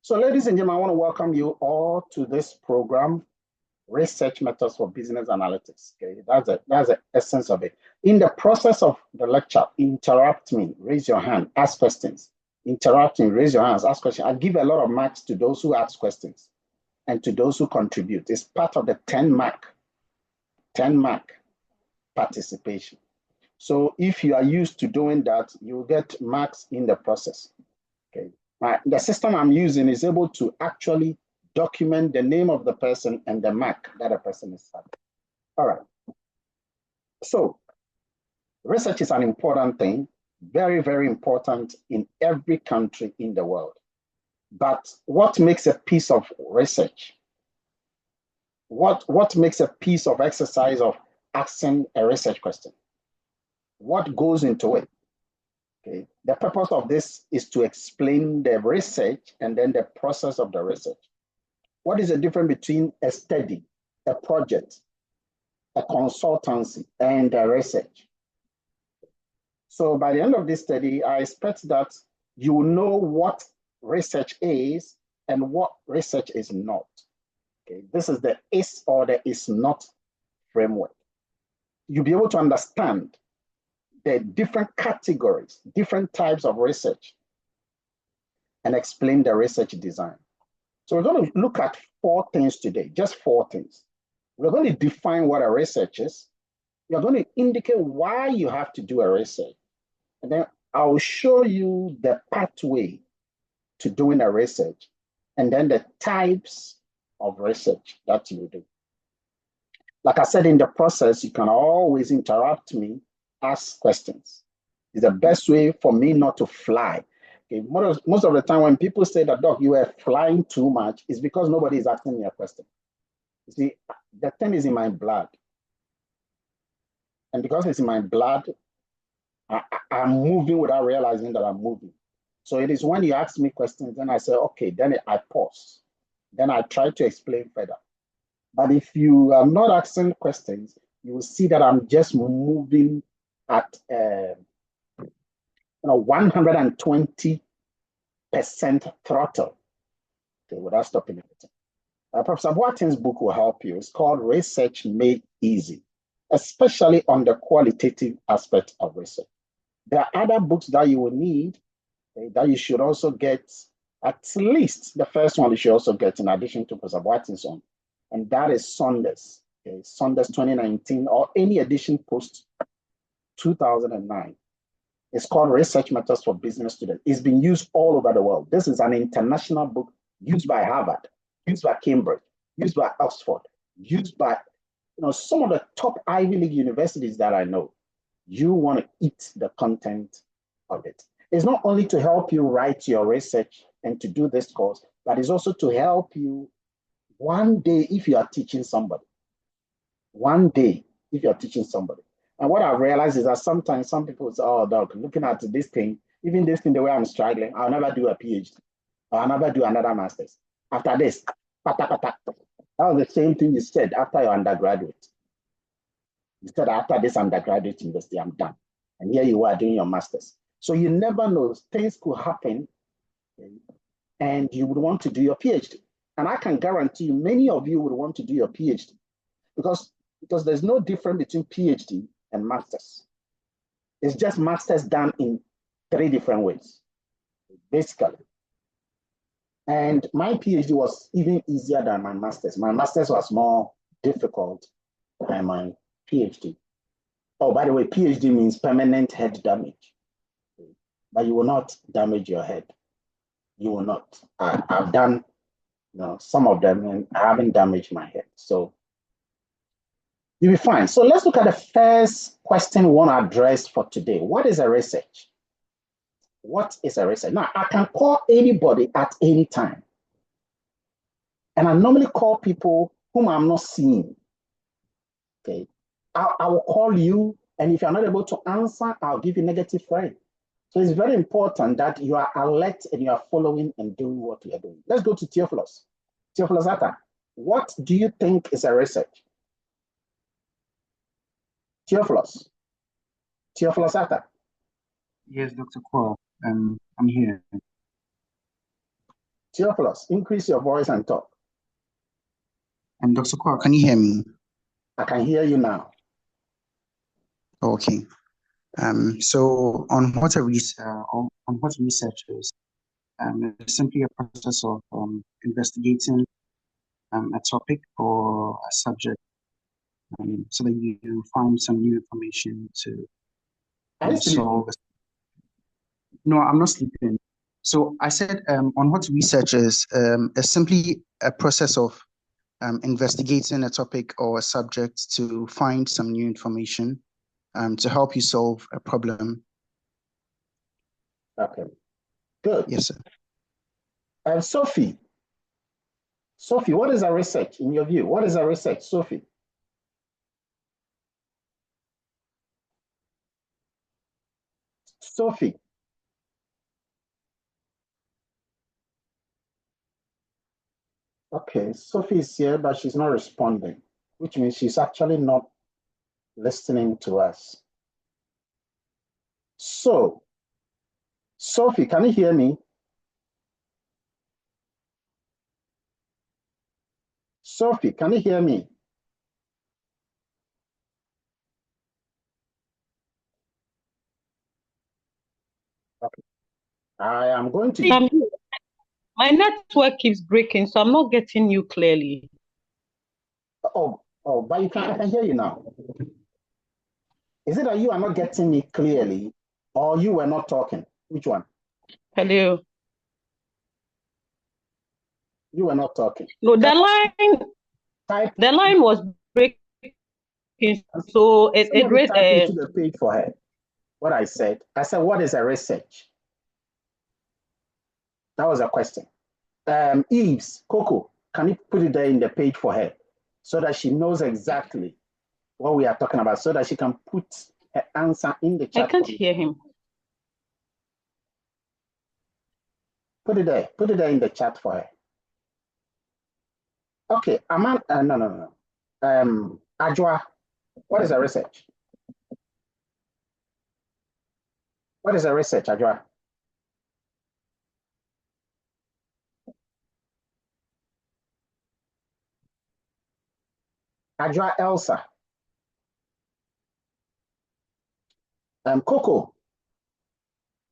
So, ladies and gentlemen, I want to welcome you all to this program, Research Methods for Business Analytics. Okay, that's the essence of it. In the process of the lecture, interrupt me, raise your hand, ask questions. Interrupt me, raise your hands, ask questions. I give a lot of marks to those who ask questions and to those who contribute. It's part of the 10 mark participation. So if you are used to doing that, you'll get marks in the process. Okay. The system I'm using is able to actually document the name of the person and the mark that a person is having. All right. So research is an important thing, very, very important in every country in the world. But what makes a piece of research? What makes a piece of exercise of asking a research question? What goes into it? Okay. The purpose of this is to explain the research and then the process of the research. What is the difference between a study, a project, a consultancy, and a research? So by the end of this study, I expect that you will know what research is and what research is not. Okay. This is the is or the is not framework. You'll be able to understand the different categories, different types of research, and explain the research design. So we're going to look at 4 things today, just 4 things. We're going to define what a research is. We're going to indicate why you have to do a research. And then I'll show you the pathway to doing a research, and then the types of research that you do. Like I said in the process, you can always interrupt me, ask questions. It's the best way for me not to fly. Okay, most of the time when people say that, Doc, you are flying too much, it's because nobody is asking me a question. You see, the thing is in my blood. And because it's in my blood, I'm moving without realizing that I'm moving. So it is when you ask me questions, then I say, okay, then I pause. Then I try to explain further. But if you are not asking questions, you will see that I'm just moving at 120% throttle, okay, without stopping anything. Professor Boateng's book will help you. It's called Research Made Easy, especially on the qualitative aspect of research. There are other books that you will need, okay, that you should also get. At least the first one you should also get in addition to Professor Boateng's own, and that is Saunders. Okay, Saunders 2019 or any edition post 2009. It's called Research Methods for Business Students. It's been used all over the world. This is an international book used by Harvard, used by Cambridge, used by Oxford, used by some of the top Ivy League universities that I know. You want to eat the content of it. It's not only to help you write your research and to do this course, but it's also to help you one day if you are teaching somebody. One day if you're teaching somebody. And what I've realized is that sometimes some people say, oh, Doc, looking at this thing, even this thing, the way I'm struggling, I'll never do a PhD. I'll never do another master's. After this, pata, pata. That was the same thing you said after your undergraduate. You said, after this undergraduate university, I'm done. And here you are doing your master's. So you never know, things could happen, and you would want to do your PhD. And I can guarantee you, many of you would want to do your PhD because there's no difference between PhD and masters. It's just masters done in 3 different ways, basically. And my PhD was even easier than my master's. My master's was more difficult than my PhD. Oh, by the way, PhD means permanent head damage. But you will not damage your head. You will not. I've done some of them and I haven't damaged my head. So you'll be fine. So let's look at the first question we want to address for today. What is a research? What is a research? Now, I can call anybody at any time. And I normally call people whom I'm not seeing. Okay. I will call you, and if you're not able to answer, I'll give you negative flag. So it's very important that you are alert and you are following and doing what you are doing. Let's go to Theophilus. Theophilus Atta, what do you think is a research? Theophilus Atta. Yes, Dr. Quo, I'm here. Theophilus, increase your voice and talk. And Dr. Kwar, can you hear me? I can hear you now. Okay. So on what research is, it's simply a process of investigating a topic or a subject, so that you find some new information to solve. No, I'm not sleeping. So I said, on what research is simply a process of investigating a topic or a subject to find some new information to help you solve a problem. Okay, good. Yes, sir. Sophie, what is a research in your view? What is a research, Sophie? Sophie. Okay, Sophie is here, but she's not responding, which means she's actually not listening to us. So, Sophie, can you hear me? Sophie, can you hear me? Okay. I am going to... My network keeps breaking, so I'm not getting you clearly. But I can hear you now. Is it that you are not getting me clearly, or you were not talking? Which one? Hello. You were not talking. No, the line was breaking, so it read into the page for her. What I said, what is a research? That was a question. Eves, Coco, can you put it there in the page for her so that she knows exactly what we are talking about, so that she can put her answer in the chat? I can't hear him. Put it there in the chat for her. Okay, no. Ajwa, what is a research? What is a research, Ajwa? Ajwa Elsa. Coco,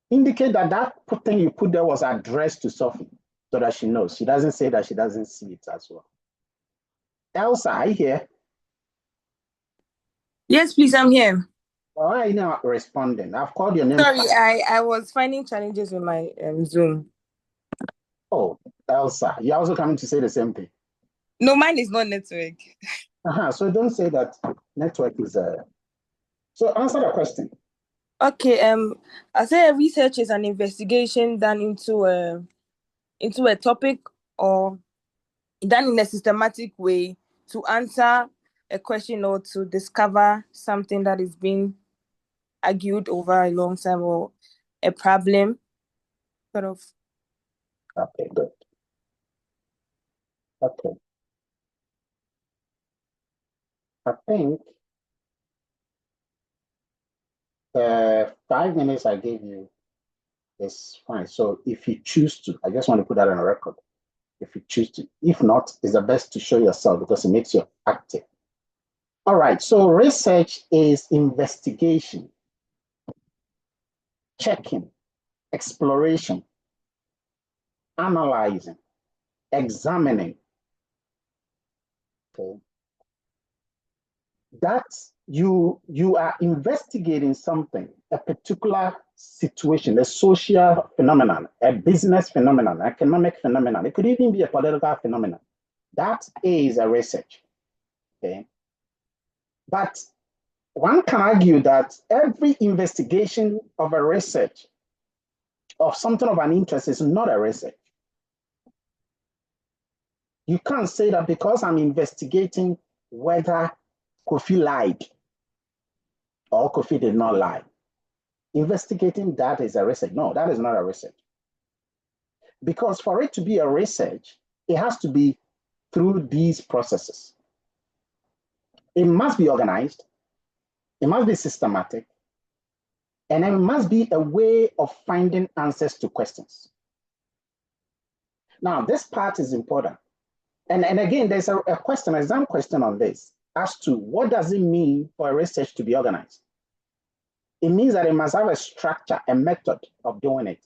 indicate that thing you put there was addressed to Sophie so that she knows. She doesn't say that she doesn't see it as well. Elsa, are you here? Yes, please, I'm here. Why are you not responding? I've called your name. Sorry, I was finding challenges with my Zoom. Oh, Elsa, you're also coming to say the same thing. No, mine is not network. So don't say that network is So answer the question. Okay, I say research is an investigation done into a topic or done in a systematic way to answer a question or to discover something that is being argued over a long time or a problem, sort of. Okay, good. Okay. I think 5 minutes I gave you is fine. So if you choose to, I just want to put that on a record. If you choose to, if not, it's the best to show yourself because it makes you active. All right, so research is investigation, checking, exploration, analyzing, examining. Okay. That you are investigating something, a particular situation, a social phenomenon, a business phenomenon, economic phenomenon. It could even be a political phenomenon. That is a research. Okay. But one can argue that every investigation of a research of something of an interest is not a research. You can't say that because I'm investigating whether Kofi lied or Kofi did not lie. Investigating that is a research. No, that is not a research. Because for it to be a research, it has to be through these processes. It must be organized, it must be systematic, and it must be a way of finding answers to questions. Now, this part is important. And again, there's a question, an exam question on this as to what does it mean for a research to be organized? It means that it must have a structure, a method of doing it.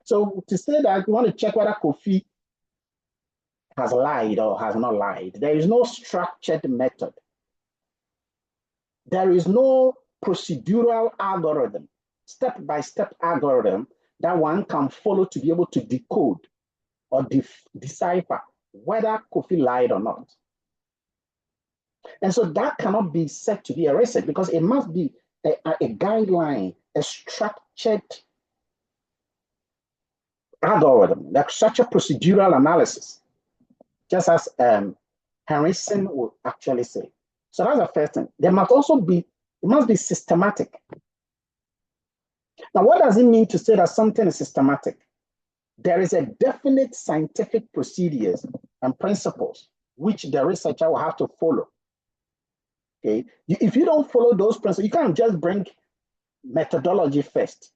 So to say that you want to check whether Kofi has lied or has not lied, there is no structured method. There is no procedural algorithm, step-by-step algorithm that one can follow to be able to decode or decipher whether Kofi lied or not. And so that cannot be said to be a research because it must be a guideline, a structured algorithm, like structured procedural analysis, just as Henriksen would actually say. So that's the first thing. There must also be, it must be systematic. Now, what does it mean to say that something is systematic? There is a definite scientific procedures and principles which the researcher will have to follow. Okay, if you don't follow those principles, you can't just bring methodology first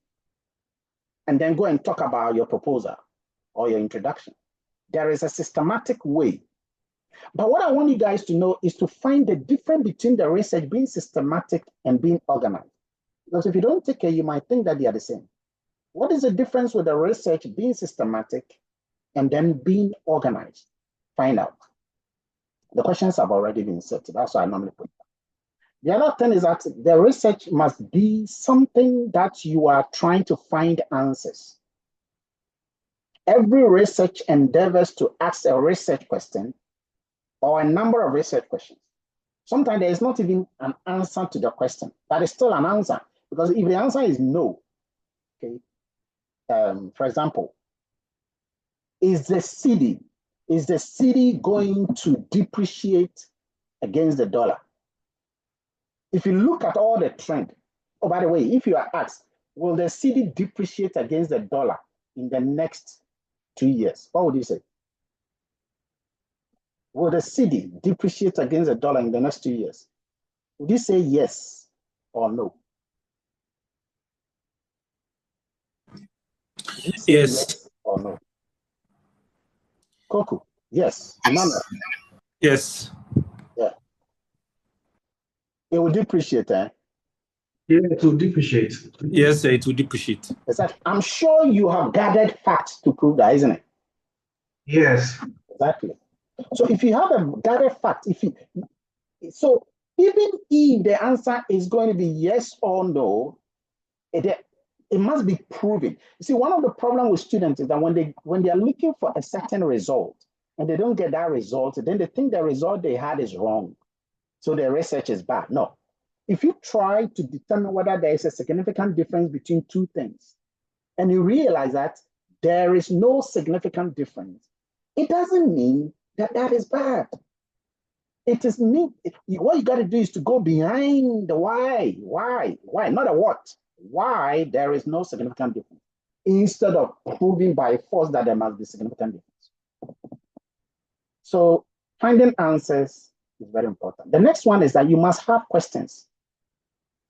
and then go and talk about your proposal or your introduction. There is a systematic way. But what I want you guys to know is to find the difference between the research being systematic and being organized. Because if you don't take care, you might think that they are the same. What is the difference with the research being systematic and then being organized? Find out. The questions have already been set. That's why I normally put that. The other thing is that the research must be something that you are trying to find answers. Every research endeavors to ask a research question or a number of research questions. Sometimes there is not even an answer to the question, but it's still an answer. Because if the answer is no, okay, for example, is the cedi going to depreciate against the dollar? If you look at all the trend, oh, by the way, if you are asked, will the cedi depreciate against the dollar in the next 2 years? What would you say? Will the cedi depreciate against the dollar in the next 2 years? Would you say yes or no? Yes. Or no? Koku, yes. Nana, Yes. yeah. It will depreciate, eh? Yeah, it will depreciate. Yes, it will depreciate. Exactly. I'm sure you have gathered facts to prove that, isn't it? Yes. Exactly. So if you have a gathered fact, so even if the answer is going to be yes or no, it must be proven. You see, one of the problems with students is that when they are looking for a certain result and they don't get that result, then they think the result they had is wrong. So their research is bad. No. If you try to determine whether there is a significant difference between two things, and you realize that there is no significant difference, it doesn't mean that that is bad. It is what you got to do is to go behind the why, not a what, why there is no significant difference, instead of proving by force that there must be significant difference. So finding answers is very important. The next one is that you must have questions.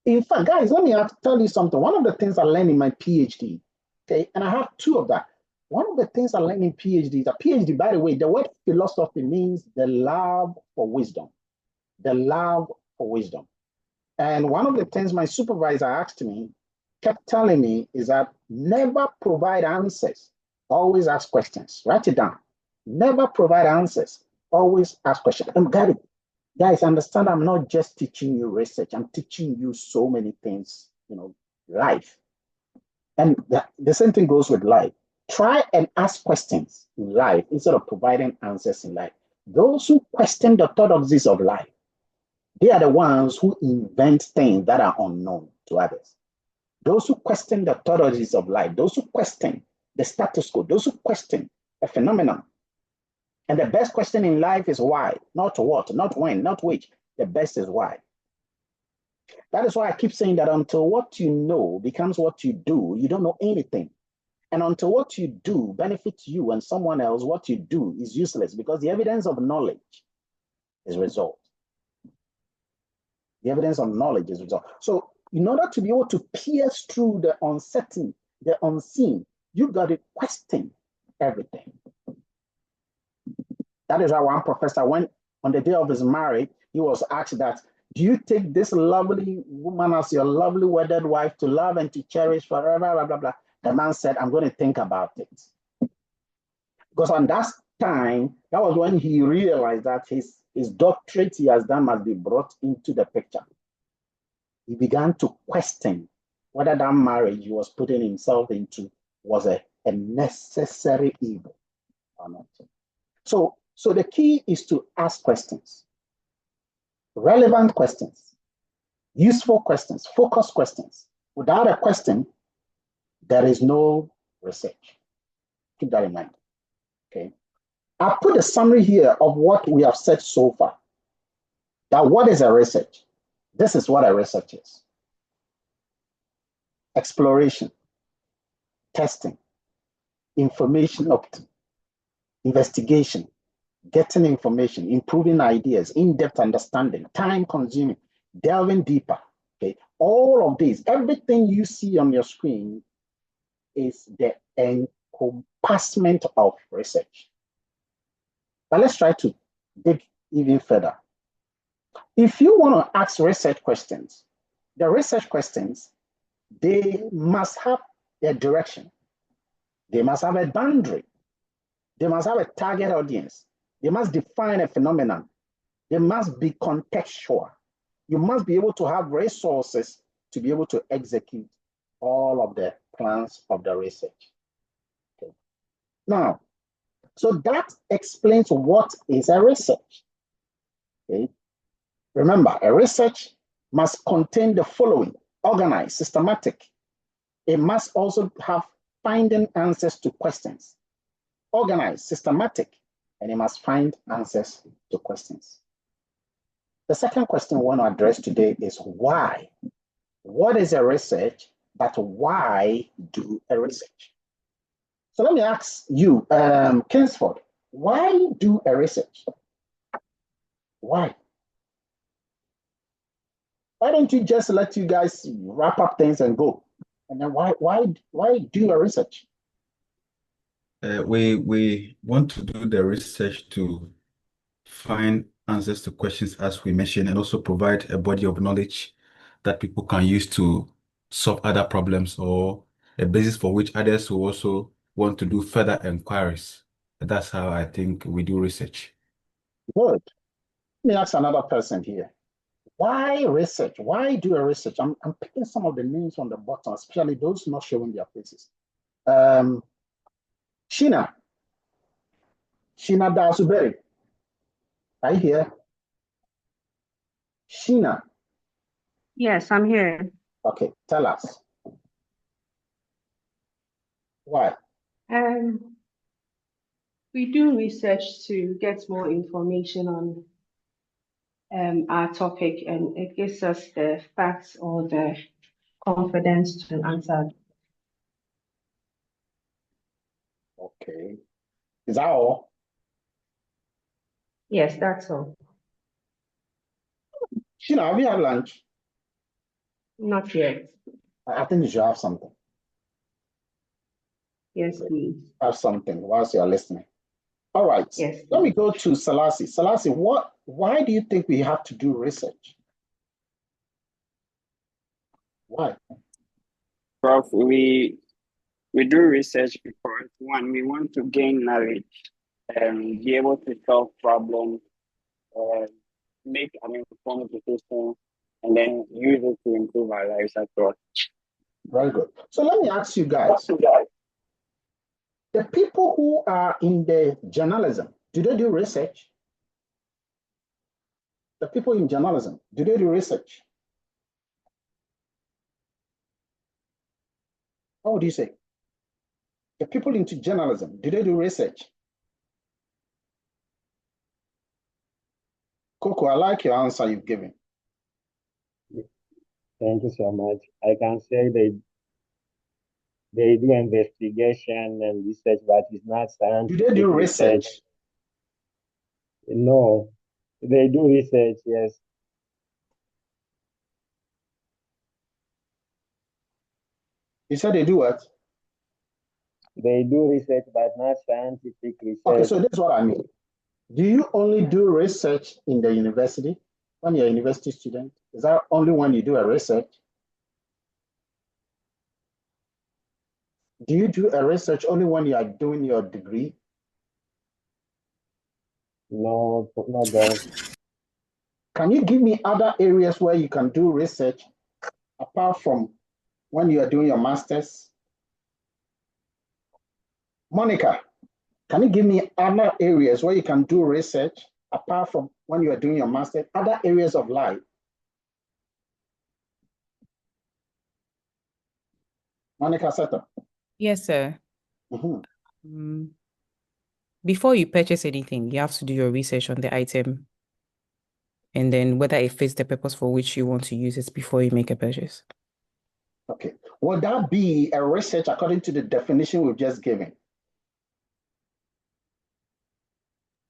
In fact, guys, let me tell you something. One of the things I learned in my PhD, okay, and I have two of that. One of the things I learned in PhD is a PhD, by the way, the word philosophy means the love for wisdom. The love for wisdom. And one of the things my supervisor asked me, kept telling me, is that never provide answers, always ask questions. Write it down. Never provide answers, always ask questions. And guys, understand I'm not just teaching you research, I'm teaching you so many things, life. And the same thing goes with life. Try and ask questions in life instead of providing answers in life. Those who question the orthodoxies of life, they are the ones who invent things that are unknown to others. Those who question the orthodoxies of life, those who question the status quo, those who question a phenomenon. And the best question in life is why, not what, not when, not which. The best is why. That is why I keep saying that until what you know becomes what you do, you don't know anything. And until what you do benefits you and someone else, what you do is useless because the evidence of knowledge is result. The evidence of knowledge is result. So in order to be able to pierce through the uncertain, the unseen, you've got to question everything. That is why one professor, when on the day of his marriage, he was asked that, do you take this lovely woman as your lovely wedded wife to love and to cherish forever, blah, blah, blah. The man said, I'm going to think about it. Because on that time, that was when he realized that his doctorate he has done must be brought into the picture. He began to question whether that marriage he was putting himself into was a necessary evil or not. So the key is to ask questions, relevant questions, useful questions, focused questions. Without a question, there is no research. Keep that in mind. Okay. I put a summary here of what we have said so far. That what is a research? This is what a research is. Exploration, testing, information investigation, getting information, improving ideas, in-depth understanding, time-consuming, delving deeper. Okay, all of these, everything you see on your screen is the encompassment of research. But let's try to dig even further. If you want to ask research questions, the research questions, they must have a direction. They must have a boundary. They must have a target audience. They must define a phenomenon. They must be contextual. You must be able to have resources to be able to execute all of the plans of the research. Okay. Now, so that explains what is a research. Okay. Remember, a research must contain the following: organized, systematic. It must also have finding answers to questions. Organized, systematic, and it must find answers to questions. The second question we want to address today is why. What is a research, but why do a research? So let me ask you, Kingsford, why do a research? Why? Why don't you just let you guys wrap up things and go? And then why do a research? We want to do the research to find answers to questions, as we mentioned, and also provide a body of knowledge that people can use to solve other problems, or a basis for which others will also want to do further inquiries. That's how I think we do research. Good. Let me ask another person here. Why research? Why do a research? I'm picking some of the names on the bottom, especially those not showing their faces. Sheena Dasuberi. Are you here? Sheena. Yes, I'm here. Okay, tell us. Why? We do research to get more information on our topic, and it gives us the facts or the confidence to answer. Okay. Is that all? Yes, that's all. Sheena, have you had lunch? Not yet. I think you should have something. Yes, please. Have something whilst you're listening. All right. Yes, Let me please. go to Selassie. Selassie, why do you think we have to do research? Why? Prof, we do research because one, we want to gain knowledge and be able to solve problems, make an informed decision, and then use it to improve our lives as well. Very good. So let me ask you guys, the people who are in the journalism, do they do research? The people in journalism, do they do research? What would you say? The people into journalism, do they do research? Coco, I like your answer you've given. Thank you so much. I can say they do investigation and research, but it's not Do scientific they do research? No, they do research, yes. You said they do what? They do research, but not scientific research. Okay, so this is what I mean. Do you only do research in the university when you're a university student? Is that only when you do a research? Do you do a research only when you are doing your degree? No, not that. Can you give me other areas where you can do research apart from when you are doing your master's? Monica, can you give me other areas where you can do research apart from when you are doing your master's, other areas of life? Monica Seto. Yes, sir. Mm-hmm. Before you purchase anything, you have to do your research on the item and then whether it fits the purpose for which you want to use it before you make a purchase. Okay. Would that be a research according to the definition we've just given?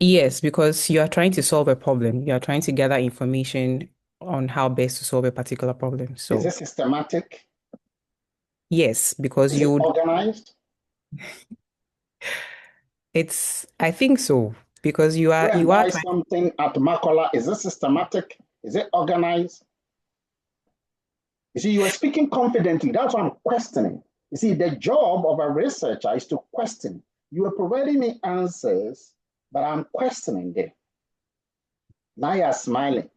Yes, because you are trying to solve a problem. You are trying to gather information on how best to solve a particular problem. Is So it systematic? yes, because Is you it would, organized? I think so, because you Go are and you are buy trying. something at Makola. Is it systematic? Is it organized? You see, you are speaking confidently. That's what I'm questioning. You see, the job of a researcher is to question. You are providing me answers, but I'm questioning them. Now you are smiling.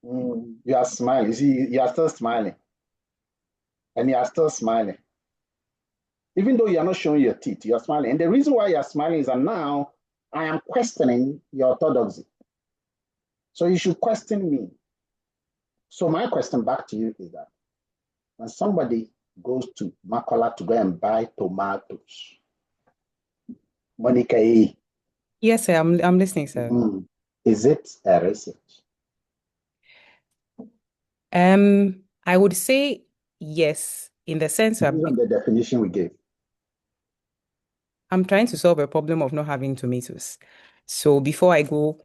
You are smiling. You see, you are still smiling. And you are still smiling. Even though you are not showing your teeth, you are smiling. And the reason why you are smiling is that now I am questioning your orthodoxy. So you should question me. So my question back to you is that when somebody goes to Makola to go and buy tomatoes, Monica, Yes, sir, I'm listening, sir. Is it a research? I would say yes, in the sense that Based on the definition we gave. I'm trying to solve a problem of not having tomatoes. So before I go,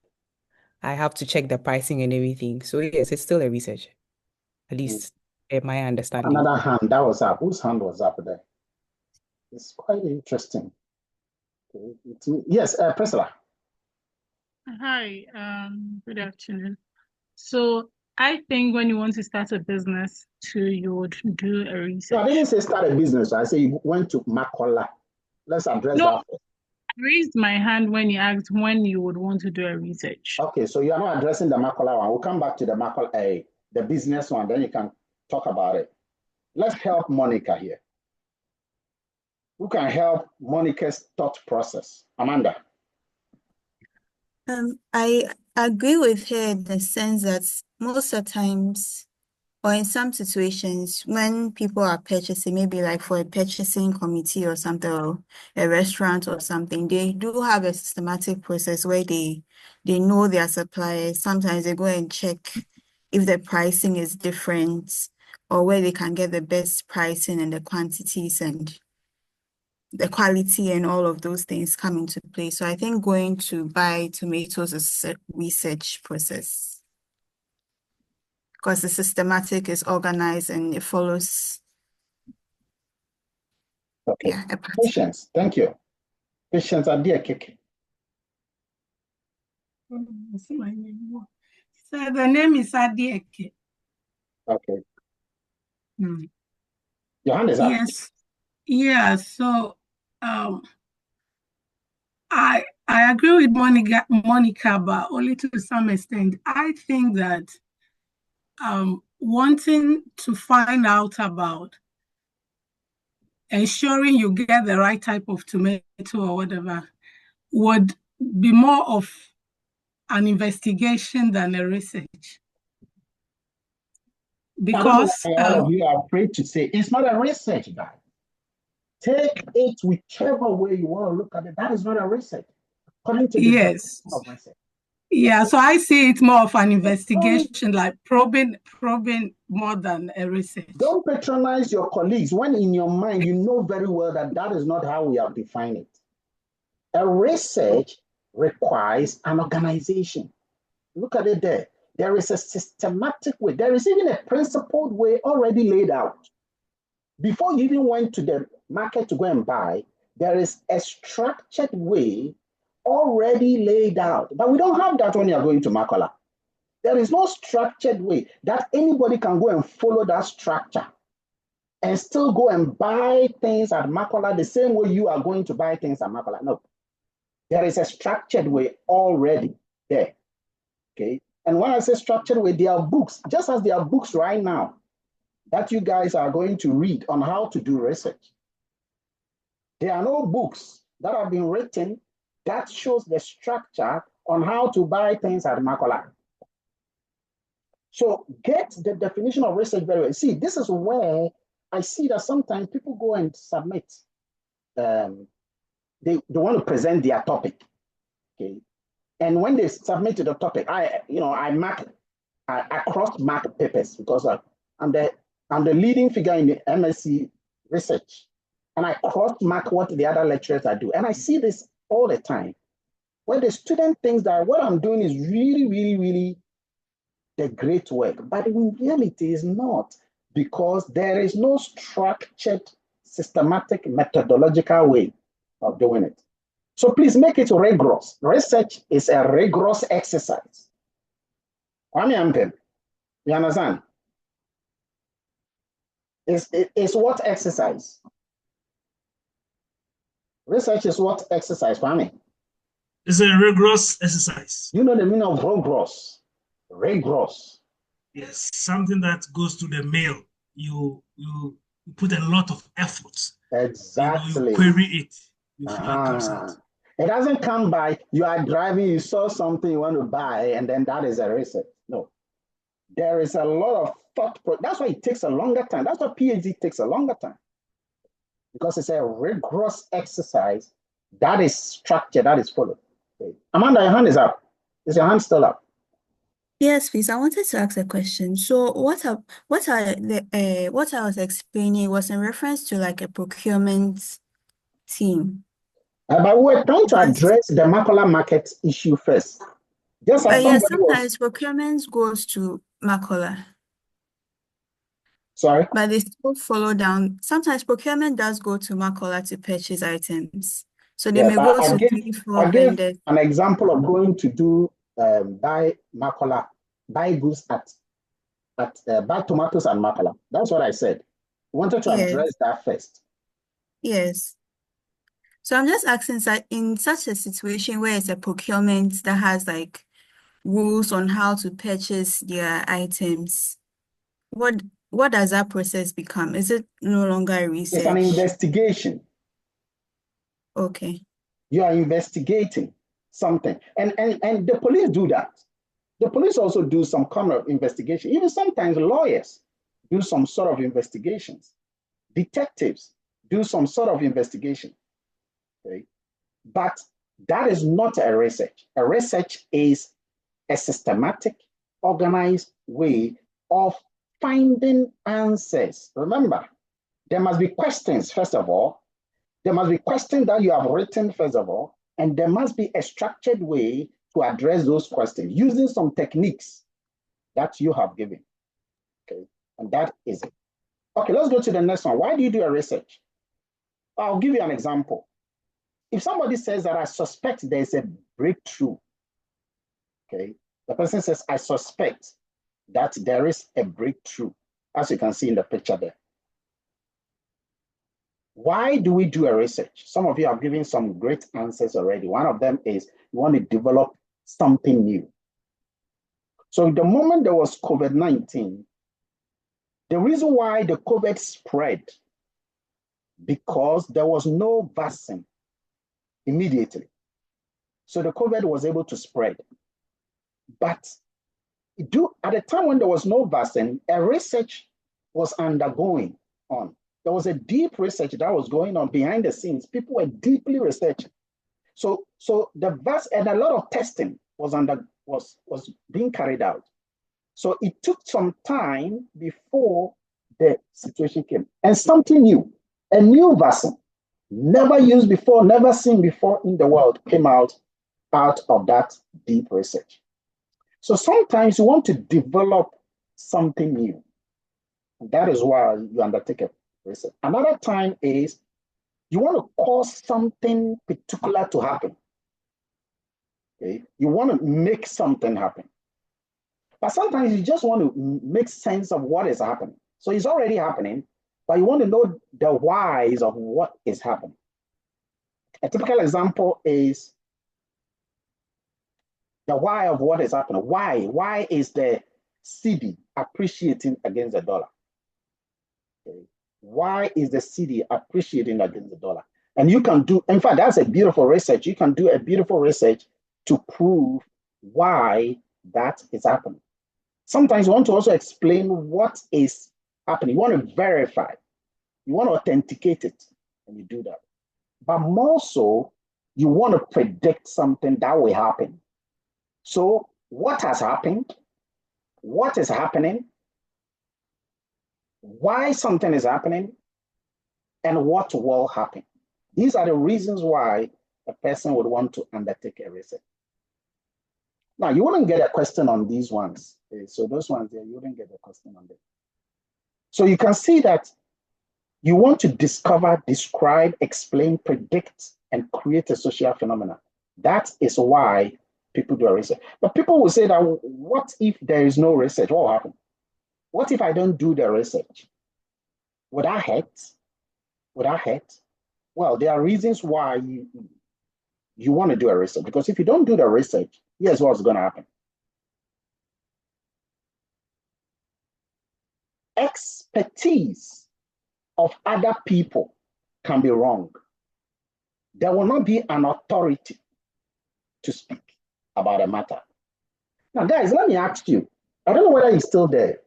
I have to check the pricing and everything. So yes, it's still a research, at least my understanding. Another hand that was up. Whose hand was up there? It's quite interesting. Yes, Priscilla. Hi, good afternoon. So I think when you want to start a business too, you would do a research. No, I didn't say start a business. I say you went to Makola. Let's address that first. I raised my hand when you asked when you would want to do a research. Okay, so you are not addressing the Makola one. We'll come back to the Makola, the business one, then you can talk about it. Let's help Monica here. Who can help Monica's thought process? Amanda. I agree with her in the sense that most of the times, or in some situations, when people are purchasing, maybe like for a purchasing committee or something, or a restaurant or something, they do have a systematic process where they know their suppliers. Sometimes they go and check if the pricing is different or where they can get the best pricing and the quantities and the quality and all of those things come into play. So I think going to buy tomatoes is a research process because it's systematic, it's organized, and it follows. Okay. Yeah, Patience. Thank you. Patience are dear kicking. So the name is Adieke. Okay. Your hand is up. Yes. Yeah. So I agree with Monica, but only to some extent. I think that wanting to find out about ensuring you get the right type of tomato or whatever would be more of an investigation than a research. Because all of you are afraid to say it's not a research, guy. Take it whichever way you want to look at it. That is not a research. According to the yes. of research. Yeah, so I see it more of an investigation, like probing more than a research. Don't patronize your colleagues when in your mind you know very well that that is not how we have defined it. A research requires an organization. Look at it there. There is a systematic way. There is even a principled way already laid out. Before you even went to the market to go and buy, there is a structured way already laid out. But we don't have that when you're going to Makola. There is no structured way that anybody can go and follow that structure and still go and buy things at Makola the same way you are going to buy things at Makola. No, there is a structured way already there. Okay. And when I say structured way, there are books, just as there are books right now that you guys are going to read on how to do research. There are no books that have been written that shows the structure on how to buy things at Makola. So get the definition of research very well. See, this is where I see that sometimes people go and submit. They want to present their topic. Okay. And when they submit to the topic, I cross mark papers because I'm the leading figure in the MSc research. And I cross mark what the other lecturers are doing. And I see this all the time, where the student thinks that what I'm doing is really, really, really the great work. But in reality, it's not, because there is no structured, systematic, methodological way of doing it. So please make it rigorous. Research is a rigorous exercise. You understand? It's what exercise? Research is what exercise, Kwame? It's a rigorous exercise. You know the meaning of rigorous? Rigorous. Yes, something that goes to the mail. You put a lot of effort. Exactly. You query it before it comes out. It doesn't come by, you are driving, you saw something you want to buy, and then that is a research. No. There is a lot of thought. That's why it takes a longer time. That's why PhD takes a longer time. Because it's a rigorous exercise that is structured, that is followed. Okay. Amanda, your hand is up. Is your hand still up? Yes, please. I wanted to ask a question. So what I was explaining was in reference to like a procurement team. But we're trying to address the Makola market issue first. Just as Yes, somebody was. sometimes procurement goes to Makola. Sorry? But they still follow down. Sometimes procurement does go to Makola to purchase items. So they may go to 3-4 vendors. An example of going to do buy Makola, buy goods buy tomatoes and Makola. That's what I said. Wanted to address that first. Yes. So I'm just asking that in such a situation where it's a procurement that has like rules on how to purchase their items, what does that process become? Is it no longer a research? It's an investigation. Okay. You are investigating something. And the police do that. The police also do some kind of investigation. Even sometimes lawyers do some sort of investigations. Detectives do some sort of investigation. Okay? But that is not a research. A research is a systematic, organized way of finding answers. Remember, there must be questions, first of all. There must be questions that you have written, first of all, and there must be a structured way to address those questions using some techniques that you have given. Okay, and that is it. Okay, let's go to the next one. Why do you do a research? I'll give you an example. If somebody says that I suspect there's a breakthrough, okay, the person says, I suspect that there is a breakthrough, as you can see in the picture there. Why do we do a research? Some of you have given some great answers already. One of them is you want to develop something new. So the moment there was COVID-19, the reason why the COVID spread, because there was no vaccine immediately. So the COVID was able to spread. But at the time when there was no vaccine, a research was undergoing on. There was a deep research that was going on behind the scenes. People were deeply researching. So the vaccine and a lot of testing was being carried out. So it took some time before the situation came. And something new, a new vaccine, never used before, never seen before in the world, came out of that deep research. So sometimes you want to develop something new. That is why you undertake a research. Another time is you want to cause something particular to happen. Okay? You want to make something happen. But sometimes you just want to make sense of what is happening. So it's already happening, but you want to know the whys of what is happening. A typical example is the why of what is happening. Why? Why is the cedi appreciating against the dollar? Okay. Why is the cedi appreciating against the dollar? And you can do, in fact, that's a beautiful research. You can do a beautiful research to prove why that is happening. Sometimes you want to also explain what is happening. You want to verify, you want to authenticate it, and you do that. But more so, you want to predict something that will happen. So, what has happened? What is happening? Why something is happening? And what will happen? These are the reasons why a person would want to undertake a research. Now, you wouldn't get a question on these ones. So those ones there, you wouldn't get a question on them. So you can see that you want to discover, describe, explain, predict, and create a social phenomenon. That is why people do a research. But people will say that, what if there is no research? What will happen? What if I don't do the research? Would I hurt? Would I hurt? Well, there are reasons why you want to do a research. Because if you don't do the research, here's what's going to happen. Expertise of other people can be wrong. There will not be an authority to speak about a matter. Now, guys, let me ask you, I don't know whether it's still there,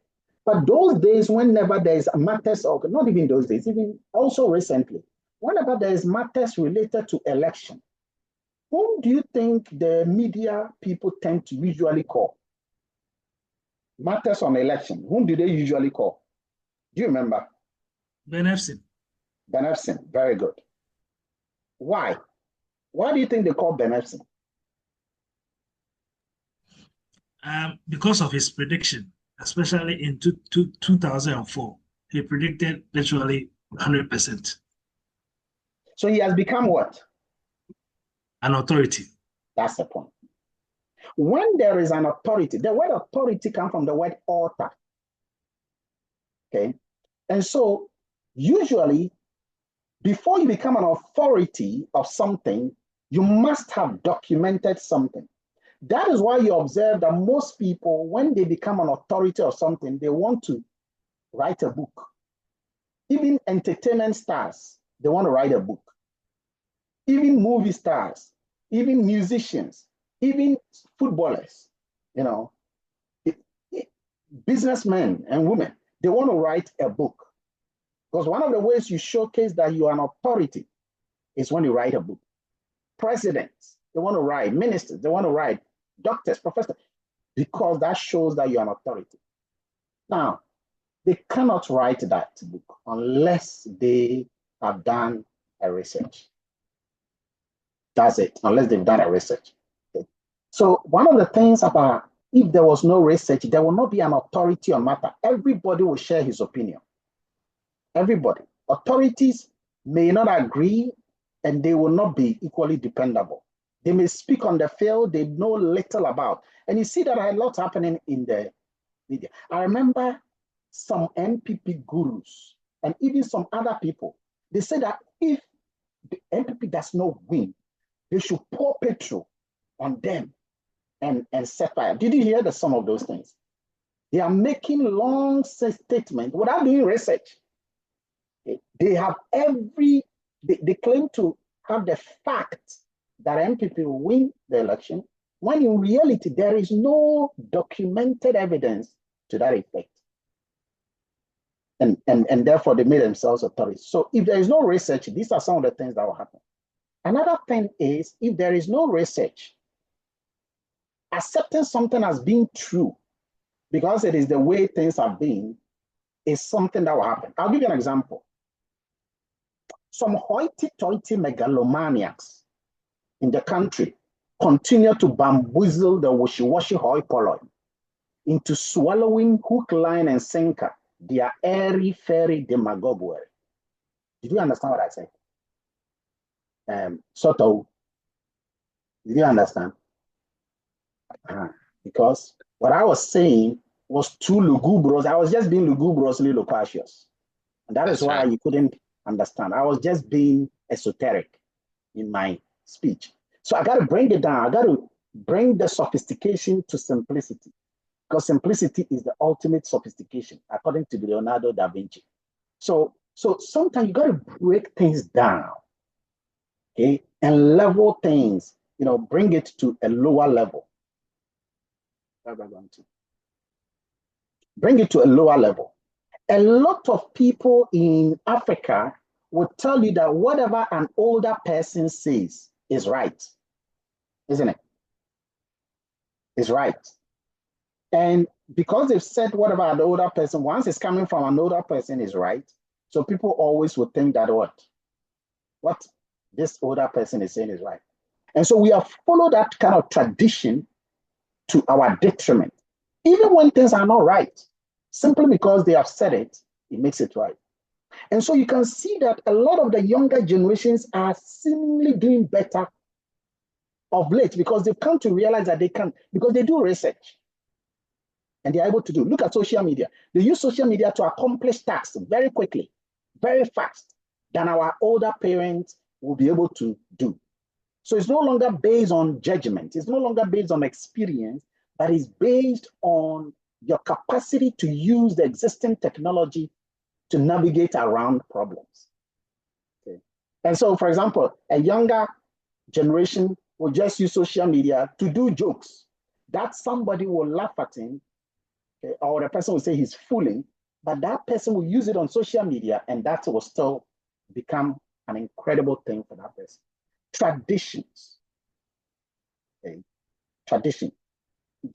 but those days, whenever there's matters, of, not even those days, even also recently, whenever there's matters related to election, whom do you think the media people tend to usually call? Matters on election, whom do they usually call? Do you remember? Benefsin. Benefsin, very good. Why? Why do you think they call Benefsin? Because of his prediction, especially in 2004, he predicted literally 100%. So he has become what? An authority. That's the point. When there is an authority, the word authority comes from the word author. Okay? And so usually, before you become an authority of something, you must have documented something. That is why you observe that most people, when they become an authority of something, they want to write a book. Even entertainment stars, they want to write a book. Even movie stars, even musicians, even footballers, you know, businessmen and women, they want to write a book. Because one of the ways you showcase that you are an authority is when you write a book. Presidents, they want to write, ministers, they want to write, doctors, professors, because that shows that you're an authority. Now, they cannot write that book unless they have done a research. That's it, unless they've done a research. Okay. So one of the things about, if there was no research, there will not be an authority on matter. Everybody will share his opinion. Everybody. Authorities may not agree and they will not be equally dependable. They may speak on the field they know little about. And you see that a lot happening in the media. I remember some NPP gurus and even some other people, they say that if the NPP does not win, they should pour petrol on them and set fire. Did you hear some of those things? They are making long statements without doing research. They have they claim to have the fact that NPP will win the election, when in reality, there is no documented evidence to that effect. And therefore, they made themselves authorities. So if there is no research, these are some of the things that will happen. Another thing is, if there is no research, accepting something as being true, because it is the way things have been, is something that will happen. I'll give you an example. Some hoity-toity megalomaniacs in the country continue to bamboozle the wishy-washy hoi polloi into swallowing hook, line, and sinker their airy-fairy demagoguery. Did you understand what I said? Sort of. Did you understand? Because what I was saying was too lugubrious. I was just being lugubriously loquacious. And that is why you couldn't understand. I was just being esoteric in my speech. So I got to bring it down. I got to bring the sophistication to simplicity, because simplicity is the ultimate sophistication, according to Leonardo da Vinci. So sometimes you got to break things down, okay, and level things, bring it to a lower level. Bring it to a lower level. A lot of people in Africa will tell you that whatever an older person says is right, isn't it? Is right. And because they've said whatever an older person, once it's coming from an older person is right, so people always would think that what this older person is saying is right. And so we have followed that kind of tradition to our detriment, even when things are not right. Simply because they have said it, it makes it right. And so you can see that a lot of the younger generations are seemingly doing better of late, because they've come to realize that they can, because they do research and they're able to do. Look at social media. They use social media to accomplish tasks very quickly, very fast, than our older parents will be able to do. So it's no longer based on judgment. It's no longer based on experience, but it's based on your capacity to use the existing technology to navigate around problems. Okay. And so, for example, a younger generation will just use social media to do jokes that somebody will laugh at him, okay, or the person will say he's fooling, but that person will use it on social media, and that will still become an incredible thing for that person. Traditions. Okay. Tradition.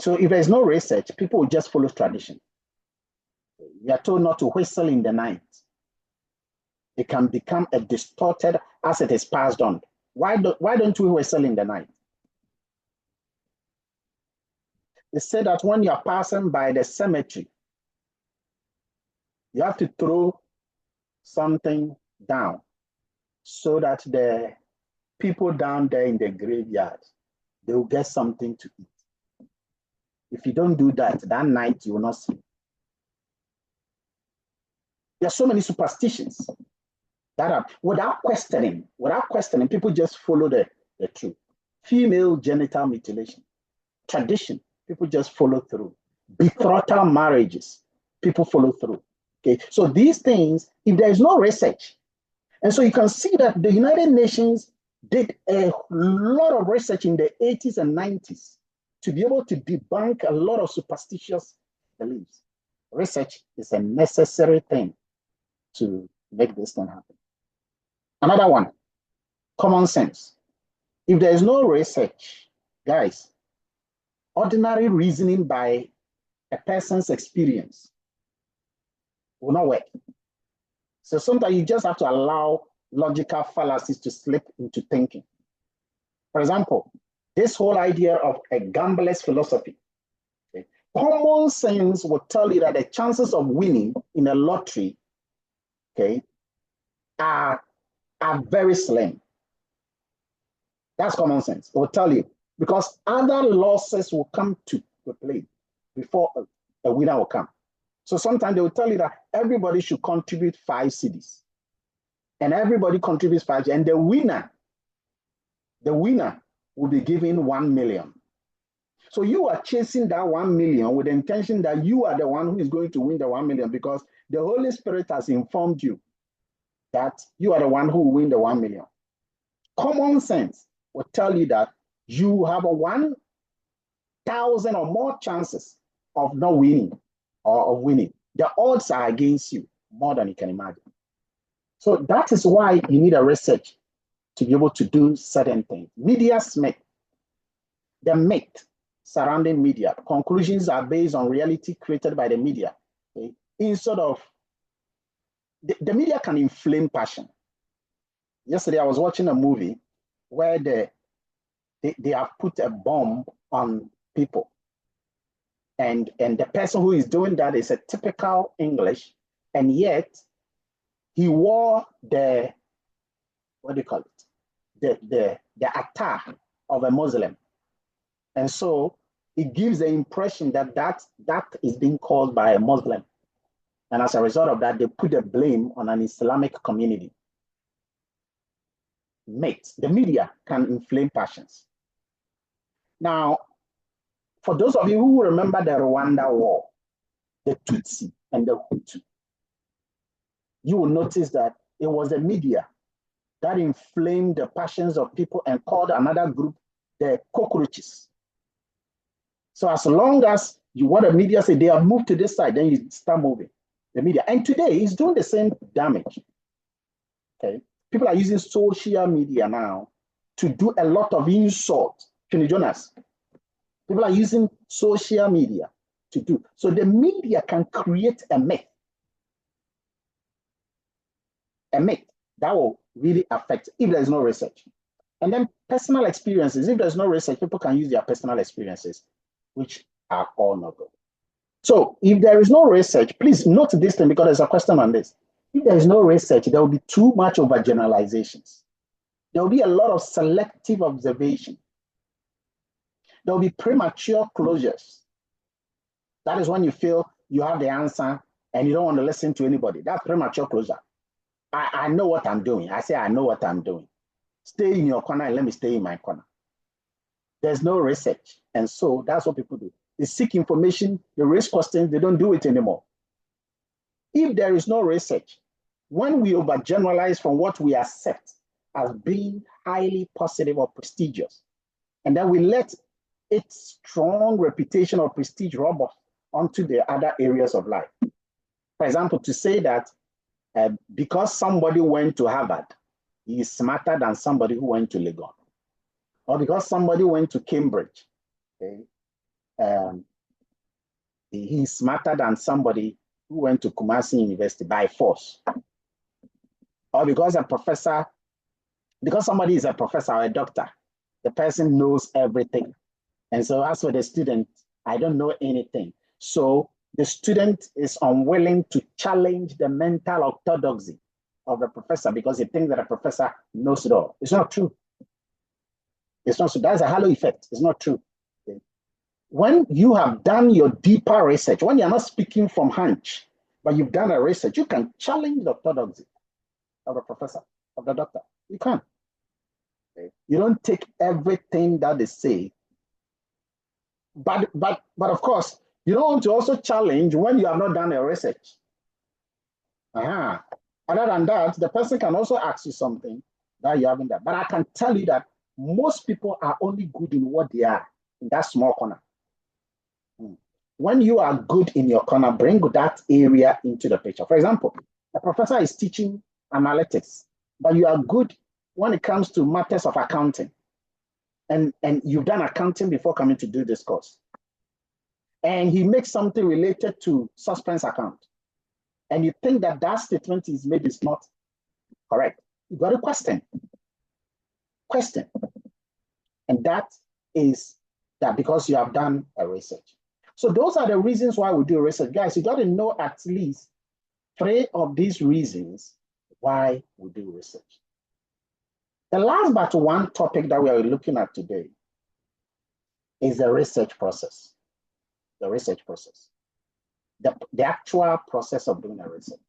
So if there's no research, people will just follow tradition. We are told not to whistle in the night. It can become a distorted as it is passed on. Why don't we whistle in the night? They say that when you're passing by the cemetery, you have to throw something down so that the people down there in the graveyard, they will get something to eat. If you don't do that, that night you will not sleep. There are so many superstitions that are, without questioning, people just follow the truth. Female genital mutilation, tradition, people just follow through. Betrothal marriages, people follow through. Okay, so these things, if there is no research, and so you can see that the United Nations did a lot of research in the 80s and 90s to be able to debunk a lot of superstitious beliefs. Research is a necessary thing to make this thing happen. Another one, common sense. If there is no research, guys, ordinary reasoning by a person's experience will not work. So sometimes you just have to allow logical fallacies to slip into thinking. For example, this whole idea of a gambler's philosophy. Okay? Common sense will tell you that the chances of winning in a lottery, okay, are very slim. That's common sense. It will tell you, because other losses will come to play before a winner will come. So sometimes they will tell you that everybody should contribute 5 cedis. And everybody contributes 5 cedis. And the winner will be given 1 million. So you are chasing that 1 million with the intention that you are the one who is going to win the 1 million, because the Holy Spirit has informed you that you are the one who will win the 1 million. Common sense will tell you that you have a 1,000 or more chances of not winning or of winning. The odds are against you more than you can imagine. So that is why you need a research to be able to do certain things. Media's myth, the myth surrounding media. Conclusions are based on reality created by the media. Okay? Instead of, the media can inflame passion. Yesterday, I was watching a movie where they have put a bomb on people. And the person who is doing that is a typical English, and yet he wore the, what do you call it? The attire of a Muslim. And so it gives the impression that that is being caused by a Muslim. And as a result of that, they put the blame on an Islamic community. Mate, the media can inflame passions. Now, for those of you who remember the Rwanda war, the Tutsi and the Hutu, you will notice that it was the media that inflamed the passions of people and called another group the cockroaches. So as long as you want the media say they have moved to this side, then you start moving the media. And today it's doing the same damage. Okay, people are using social media now to do a lot of insult. Can you join us? People are using social media to do. So the media can create a myth that will really affect if there's no research. And then personal experiences. If there's no research, people can use their personal experiences, which are all not good. So if there is no research, please note this thing because there's a question on this. If there is no research, there will be too much overgeneralizations. There will be a lot of selective observation. There will be premature closures. That is when you feel you have the answer and you don't want to listen to anybody. That's premature closure. I know what I'm doing. I say, I know what I'm doing. Stay in your corner and let me stay in my corner. There's no research. And so that's what people do. They seek information, they raise questions, they don't do it anymore. If there is no research, when we overgeneralize from what we accept as being highly positive or prestigious, and then we let its strong reputation or prestige rub off onto the other areas of life. For example, to say that because somebody went to Harvard, he is smarter than somebody who went to Legon. Or because somebody went to Cambridge, okay, he's smarter than somebody who went to Kumasi University by force. Or because somebody is a professor or a doctor, the person knows everything. And so as for the student, I don't know anything. So the student is unwilling to challenge the mental orthodoxy of the professor because he thinks that a professor knows it all. It's not true. It's not true. That's a halo effect. It's not true. Okay. When you have done your deeper research, when you're not speaking from hunch, but you've done a research, you can challenge the orthodoxy of the professor, of the doctor. You can. Okay. You don't take everything that they say. But of course, you don't want to also challenge when you have not done a research. Other than that, the person can also ask you something that you haven't done. But I can tell you that most people are only good in what they are, in that small corner. When you are good in your corner, bring that area into the picture. For example, a professor is teaching analytics, but you are good when it comes to matters of accounting. And you've done accounting before coming to do this course. And he makes something related to suspense account. And you think that that statement is made is not correct. You got a question. And that is that because you have done a research. So those are the reasons why we do research. Guys, you got to know at least 3 of these reasons why we do research. The last but one topic that we are looking at today is the research process. The research process. The actual process of doing a research.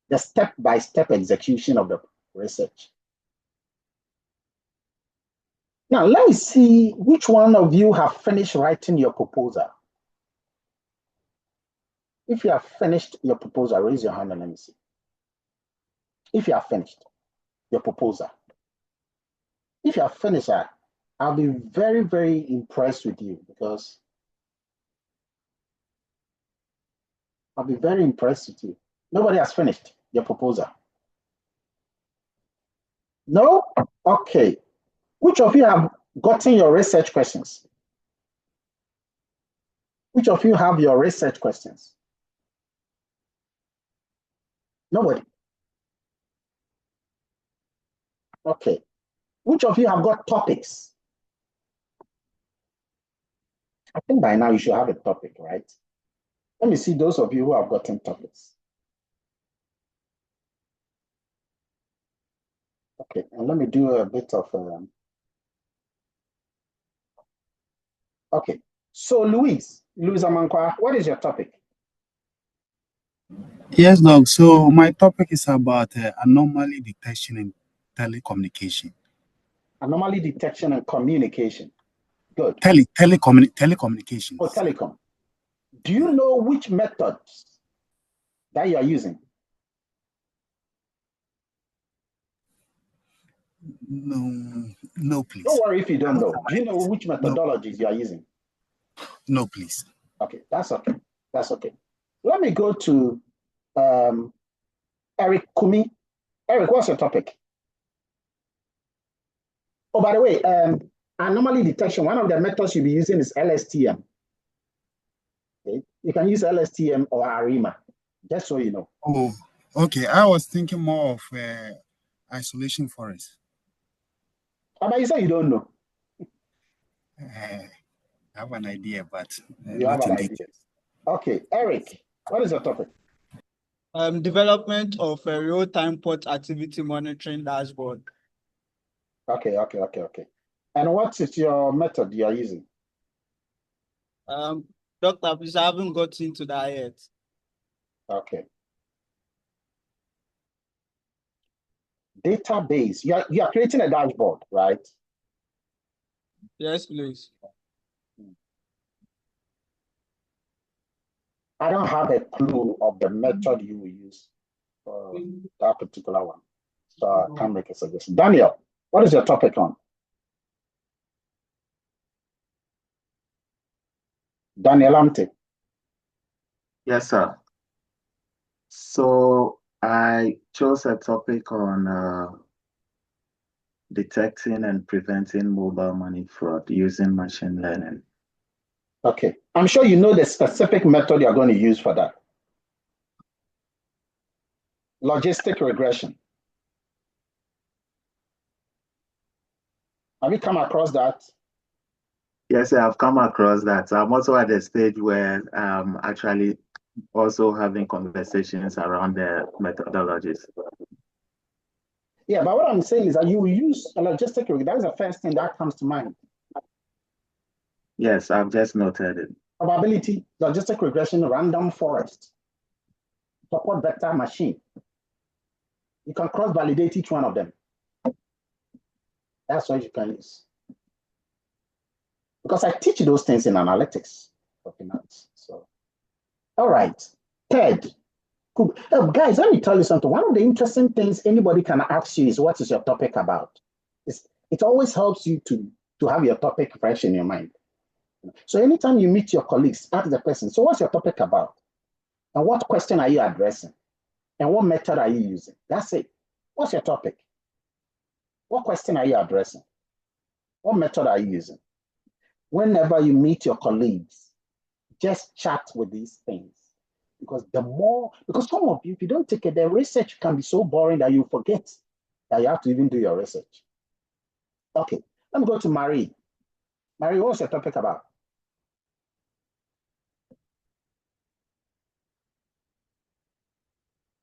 The step-by-step execution of the research. Now, let me see which one of you have finished writing your proposal. If you have finished your proposal, raise your hand and let me see. If you have finished your proposal. If you have finished that, I'll be very, very impressed with you because I'll be very impressed with you. Nobody has finished your proposal. No? Okay. Which of you have gotten your research questions? Which of you have your research questions? Nobody. Okay. Which of you have got topics? I think by now you should have a topic, right? Let me see those of you who have gotten topics. Okay, and let me do a bit of okay. So, Louise Amankwa, what is your topic? Yes, Doc. So my topic is about anomaly detection in telecommunication. Anomaly detection and communication. Good. Telecommunications. Oh, telecom. Do you know which methods that you are using? No, please. Don't worry if you don't know. Do you know which methodologies you are using? No, please. Okay, that's okay. That's okay. Let me go to Eric Kumi. Eric, what's your topic? Oh, by the way, anomaly detection, one of the methods you'll be using is LSTM. Okay? You can use LSTM or ARIMA, just so you know. Oh, okay. I was thinking more of isolation forest. But you say you don't know. I have an idea, but You have an idea. Okay, Eric, what is your topic? Development of a real-time port activity monitoring dashboard. Okay. And what is your method you are using? Dr. Please, I haven't got into that yet. Okay. Database. You are creating a dashboard, right? Yes, please. I don't have a clue of the method you will use for that particular one. So I can't make a suggestion. Daniel, what is your topic on? Daniel Amte. Yes, sir. So I chose a topic on detecting and preventing mobile money fraud using machine learning. Okay. I'm sure you know the specific method you're going to use for that. Logistic regression. Have you come across that? Yes, sir, I've come across that. I'm also at the stage where I'm actually also having conversations around the methodologies. Yeah, but what I'm saying is that you will use a logistic regression. That is the first thing that comes to mind. Yes, I've just noted it. Probability, logistic regression, random forest, support vector machine. You can cross-validate each one of them. That's what you can use. Because I teach those things in analytics for finance. So, all right. Third, cool. Guys, let me tell you something. One of the interesting things anybody can ask you is, what is your topic about? It always helps you to have your topic fresh in your mind. So anytime you meet your colleagues, ask the person, so what's your topic about? And what question are you addressing? And what method are you using? That's it. What's your topic? What question are you addressing? What method are you using? Whenever you meet your colleagues, just chat with these things. Because some of you, if you don't take it, the research can be so boring that you forget that you have to even do your research. Okay, let me go to Marie. Marie, what's your topic about?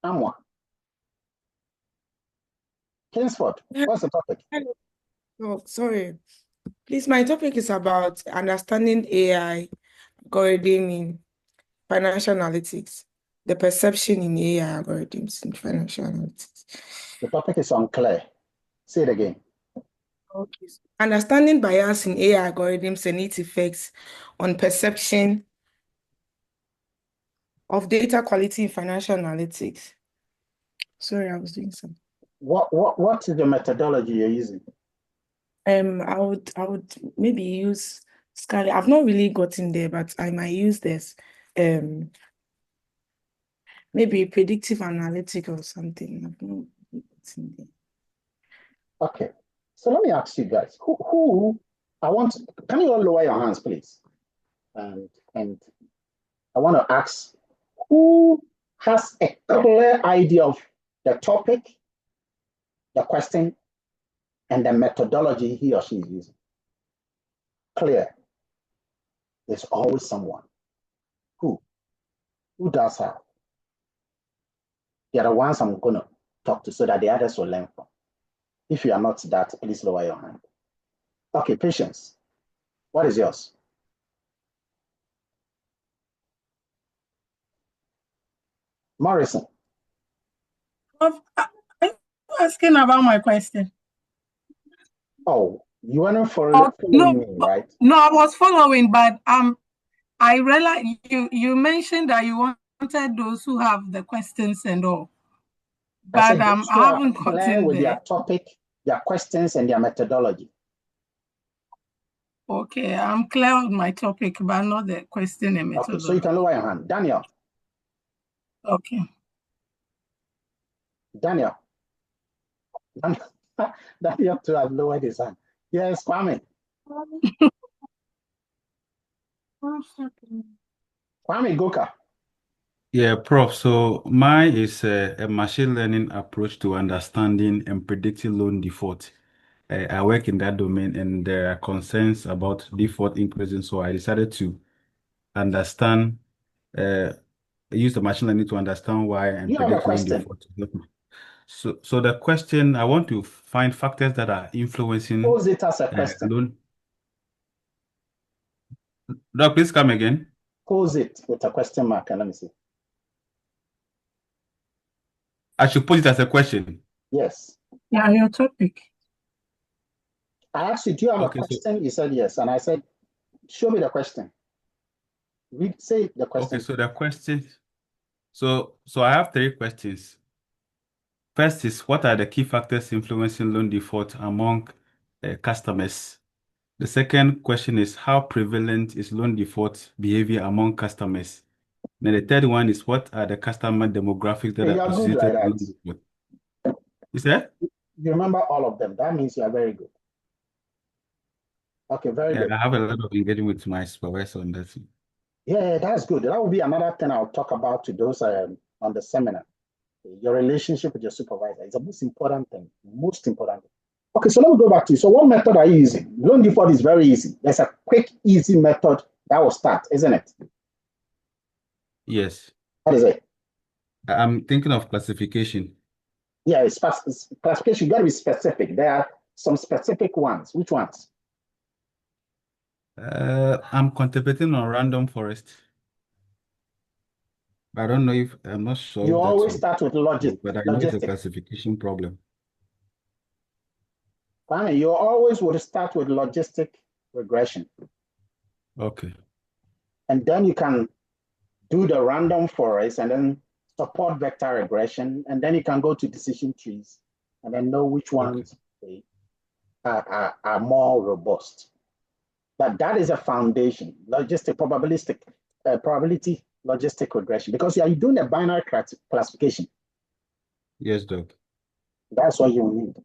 Amwa. Kingsford, what's the topic? Oh, sorry. Please, my topic is about understanding AI algorithm in financial analytics, the perception in AI algorithms in financial analytics. The topic is unclear. Say it again. Okay. Understanding bias in AI algorithms and its effects on perception of data quality in financial analytics. Sorry, I was doing something. What is the methodology you're using? I would maybe use Scala. I've not really gotten there, but I might use this. Maybe predictive analytic or something. I've not gotten there. Okay. So let me ask you guys, can you all lower your hands, please? And I want to ask, who has a clear idea of the topic, the question, and the methodology he or she is using? Clear. There's always someone. Who does have? They're the ones I'm going to talk to so that the others will learn from. If you are not that, please lower your hand. Okay, Patience. What is yours? Morrison. Are you asking about my question? Oh, you weren't Oh, following me, right? No, I was following, but I realized you mentioned that you wanted those who have the questions and all. I said But those I who are haven't clear gotten with there. their topic, their questions, and their methodology. Okay, I'm clear on my topic, but not the question and Okay, so you methodology. can lower your hand. Daniel. Okay. Daniel. Daniel too has lowered his hand. Yes, Kwame. Kwame Goka. Yeah, Prof. So mine is a machine learning approach to understanding and predicting loan default. I work in that domain, and there are concerns about default increasing. So I decided to understand, use the machine learning to understand why and You have a predict loan question. default. So the question, I want to find factors that are influencing Pose it as a question. loan. Doc, please come again. Pose it with a question mark, and let me see. I should pose it as a question. Yes. Yeah, your topic. I asked you, do you have a Okay, so question? You said yes. And I said, show me the question. Say the question. okay, so the question. So I have three questions. First is, what are the key factors influencing loan default among customers? The second question is, how prevalent is loan default behavior among customers? Then the third one is, what are the customer demographics that Okay, you are are good like associated with loan that. default? Is that? You remember all of them. That means you are very good. Okay, very Yeah, good. I have a lot of engagement with my supervisor on that. Yeah, that's good. That will be another thing I'll talk about to those on the seminar. Your relationship with your supervisor is the most important thing. Most important thing. Okay, so let me go back to you. So what method are you using? Loan default is very easy. There's a quick, easy method that will start, isn't it? Yes. What is it? I'm thinking of classification. Yeah, it's classification. You got to be specific. There are some specific ones. Which ones? I'm contemplating on random forest. I don't know if I'm not sure You if that's always start with logic, but I know it's a logistic. classification problem. Fine. You always would start with logistic regression. Okay. And then you can do the random forest and then support vector regression. And then you can go to decision trees and then know which ones are more robust. But that is a foundation, logistic, probability logistic regression, because you are doing a binary classification. Yes, Doc. That's what you need.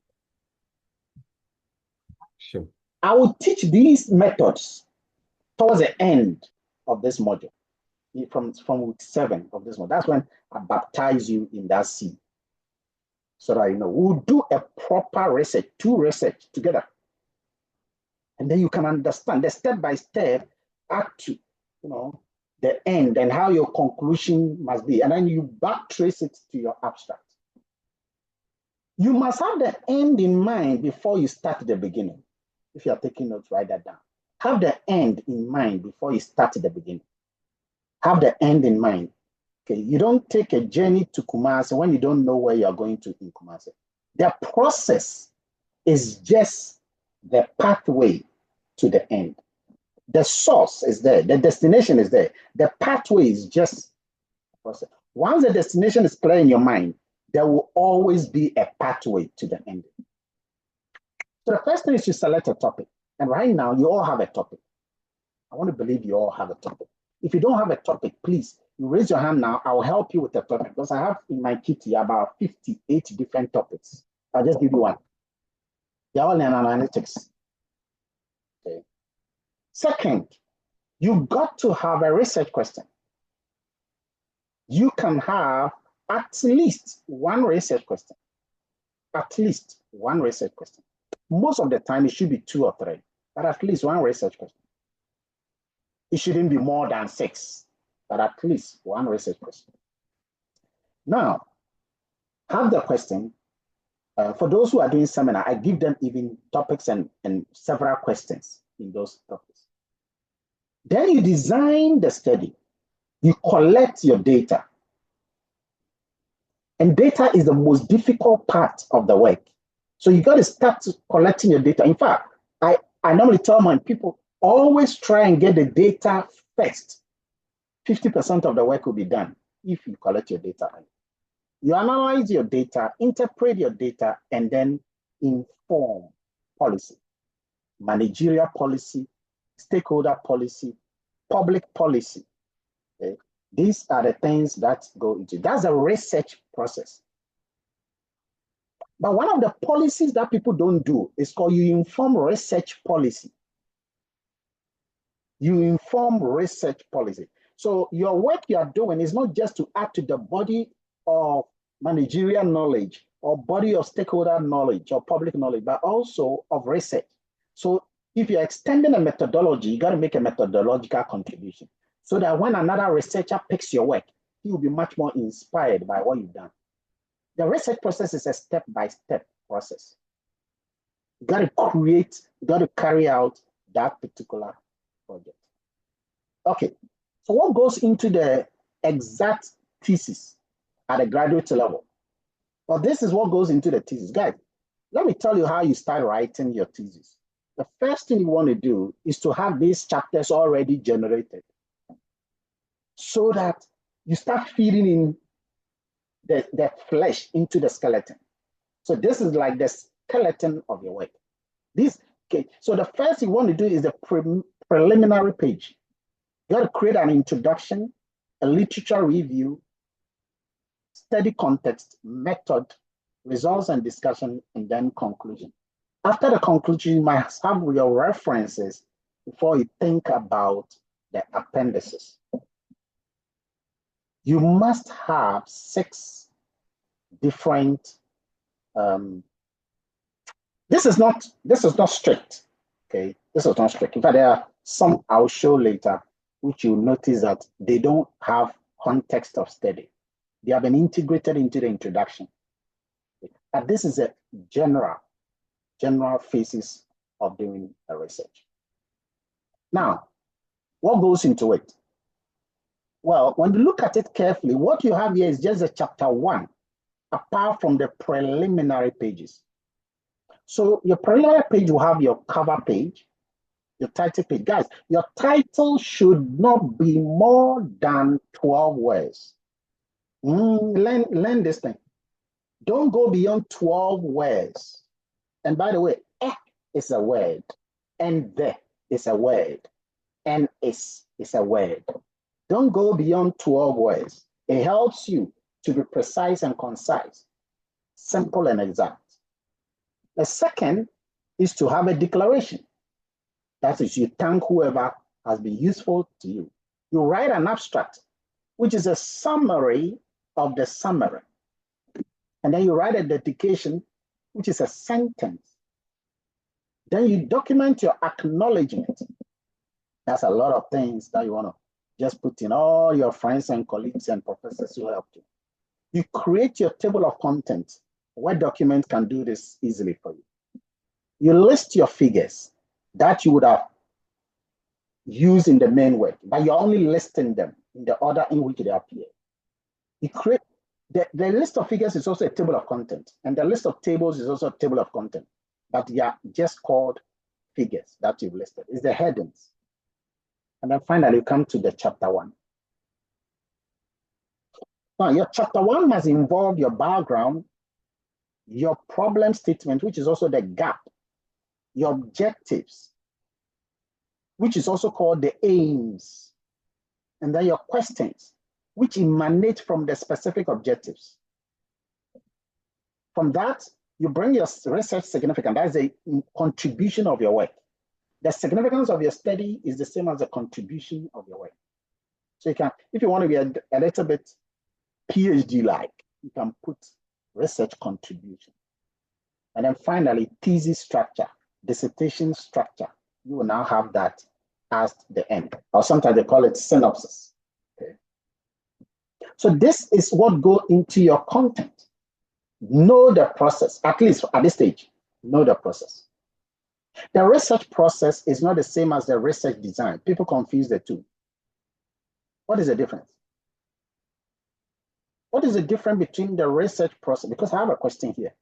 Sure. I will teach these methods towards the end of this module, from week 7 of this module. That's when I baptize you in that seed. So that you know, we'll do a proper research, 2 research together. And then you can understand the step-by-step up to, the end and how your conclusion must be. And then you back trace it to your abstract. You must have the end in mind before you start the beginning. If you are taking notes, write that down. Have the end in mind before you start the beginning. Have the end in mind. Okay, you don't take a journey to Kumasi when you don't know where you are going to in Kumasi. The process is just the pathway to the end. The source is there. The destination is there. The pathway is just the process. Once the destination is clear in your mind, there will always be a pathway to the end. So the first thing is to select a topic. And right now, you all have a topic. I want to believe you all have a topic. If you don't have a topic, please, you raise your hand now. I'll help you with the topic because I have in my kit here about 58 different topics. I'll just give you one. They're all in analytics. Okay. Second, you got to have a research question. You can have at least one research question. At least one research question. Most of the time, it should be 2 or 3, but at least one research question. It shouldn't be more than 6, but at least one research question. Now, have the question. For those who are doing seminar, I give them even topics and several questions in those topics. Then you design the study. You collect your data. And data is the most difficult part of the work. So you got to start collecting your data. In fact, I normally tell my people, always try and get the data first. 50% of the work will be done if you collect your data. You analyze your data, interpret your data, and then inform policy, managerial policy, stakeholder policy, public policy. Okay? These are the things that go into, that's a research process. But one of the policies that people don't do is called you inform research policy. You inform research policy. So your work you are doing is not just to add to the body of managerial knowledge or body of stakeholder knowledge or public knowledge, but also of research. So if you're extending a methodology, you got to make a methodological contribution so that when another researcher picks your work, he will be much more inspired by what you've done. The research process is a step-by-step process. You got to create, you got to carry out that particular project. Okay, so what goes into the exact thesis at a graduate level? Well, this is what goes into the thesis. Guys, let me tell you how you start writing your thesis. The first thing you want to do is to have these chapters already generated so that you start feeding in the flesh into the skeleton. So this is like the skeleton of your work. So the first thing you want to do is the preliminary page. You got to create an introduction, a literature review, study context, method, results and discussion, and then conclusion. After the conclusion, you must have your references before you think about the appendices. You must have 6 different. This is not strict. Okay, this is not strict. In fact, there are some I'll show later, which you'll notice that they don't have context of study. They have been integrated into the introduction. And this is a general phases of doing a research. Now, what goes into it? Well, when you look at it carefully, what you have here is just a chapter 1, apart from the preliminary pages. So your preliminary page will have your cover page, your title page. Guys, your title should not be more than 12 words. Learn this thing. Don't go beyond 12 words. And by the way, is a word, and the is a word, and is a word. Don't go beyond 12 words. It helps you to be precise and concise, simple and exact. The second is to have a declaration. That is, you thank whoever has been useful to you. You write an abstract, which is a summary of the summary. And then you write a dedication, which is a sentence. Then you document your acknowledgement. That's a lot of things that you want to just put in all your friends and colleagues and professors who help you. You create your table of contents. Word document can do this easily for you. You list your figures that you would have used in the main work, but you're only listing them in the order in which they appear. You create the list of figures is also a table of content, and the list of tables is also a table of content, but they are just called figures that you've listed. It's the headings. And then finally, you come to the chapter 1. Now, your chapter 1 must involve your background, your problem statement, which is also the gap, your objectives, which is also called the aims, and then your questions, which emanate from the specific objectives. From that, you bring your research significance. That is a contribution of your work. The significance of your study is the same as the contribution of your work. So you can, if you want to be a little bit PhD-like, you can put research contribution. And then finally, thesis structure, dissertation structure. You will now have that as the end, or sometimes they call it synopsis. Okay. So this is what goes into your content. Know the process, at least at this stage, know the process. The research process is not the same as the research design. People confuse the two. What is the difference? What is the difference between the research process? Because I have a question here.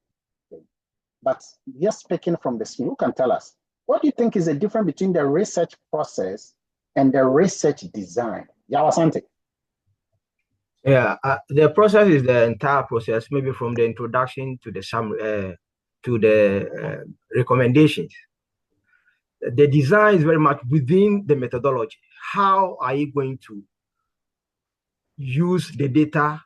But just speaking from the screen, who can tell us? What do you think is the difference between the research process and the research design? Yawasante. Yeah, the process is the entire process, maybe from the introduction to the summary, to the recommendations. The design is very much within the methodology. How are you going to use the data,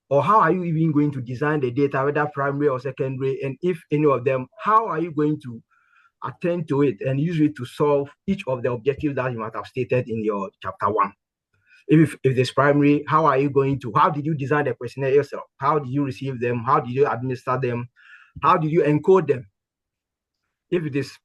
or how are you even going to design the data, whether primary or secondary, and if any of them, how are you going to attend to it and use it to solve each of the objectives that you might have stated in your chapter 1? If it's primary, how did you design the questionnaire yourself? How did you receive them? How did you administer them? How did you encode them? If it is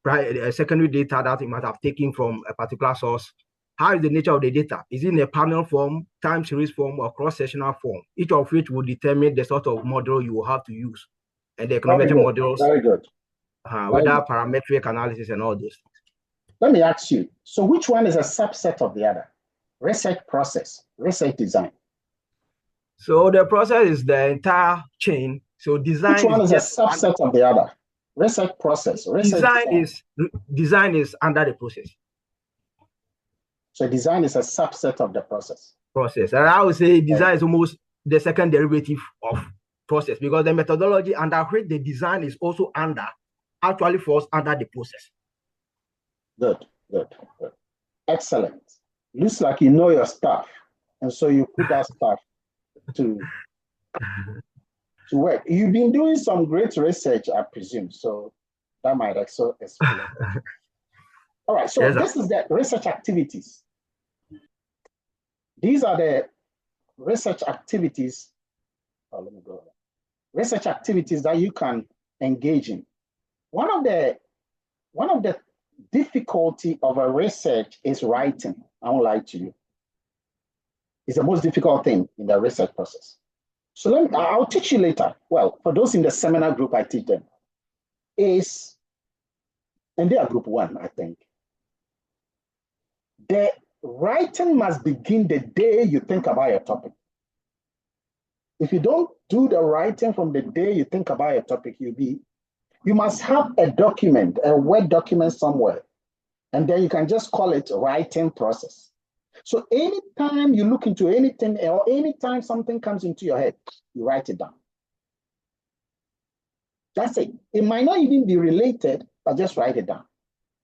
secondary data that you might have taken from a particular source, how is the nature of the data? Is it in a panel form, time series form, or cross-sectional form? Each of which will determine the sort of model you will have to use. And the econometric models, very good. Whether parametric analysis and all those things. Let me ask you, so which one is a subset of the other? Research process, research design. So the process is the entire chain. So design which one is a subset of the other? Research process. Design is under the process. So design is a subset of the process. And I would say design is almost the second derivative of process, because the methodology under which the design is also under actually falls under the process. Good. Excellent. Looks like you know your stuff. And so you put that stuff to work. You've been doing some great research, I presume. So that might also explain. All right. So yes, this is the research activities. These are the research activities. Oh, let me go. Research activities that you can engage in. One of the difficulty of a research is writing. I won't lie to you. It's the most difficult thing in the research process. So I'll teach you later. Well, for those in the seminar group, I teach them. And they are group 1, I think. The writing must begin the day you think about your topic. If you don't do the writing from the day you think about your topic, you must have a document, a Word document somewhere, and then you can just call it writing process. So anytime you look into anything or anytime something comes into your head, you write it down. That's it. It might not even be related, but just write it down.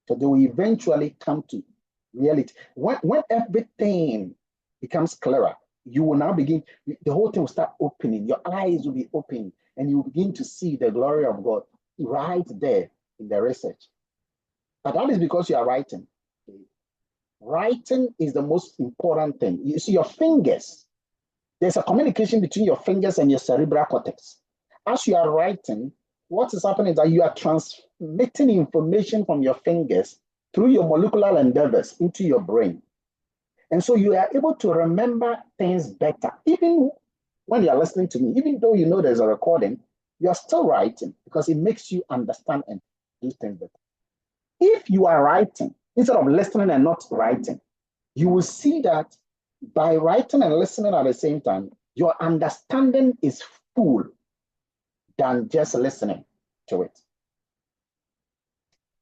So they will eventually come to reality. When everything becomes clearer, you will now begin, the whole thing will start opening. Your eyes will be open and you will begin to see the glory of God right there in the research. But that is because you are writing. Writing is the most important thing. You see your fingers. There's a communication between your fingers and your cerebral cortex. As you are writing, what is happening is that you are transmitting information from your fingers through your molecular endeavors into your brain. And so you are able to remember things better. Even when you are listening to me, even though you know there's a recording, you are still writing because it makes you understand and do things better. If you are writing, instead of listening and not writing, you will see that by writing and listening at the same time, your understanding is full than just listening to it.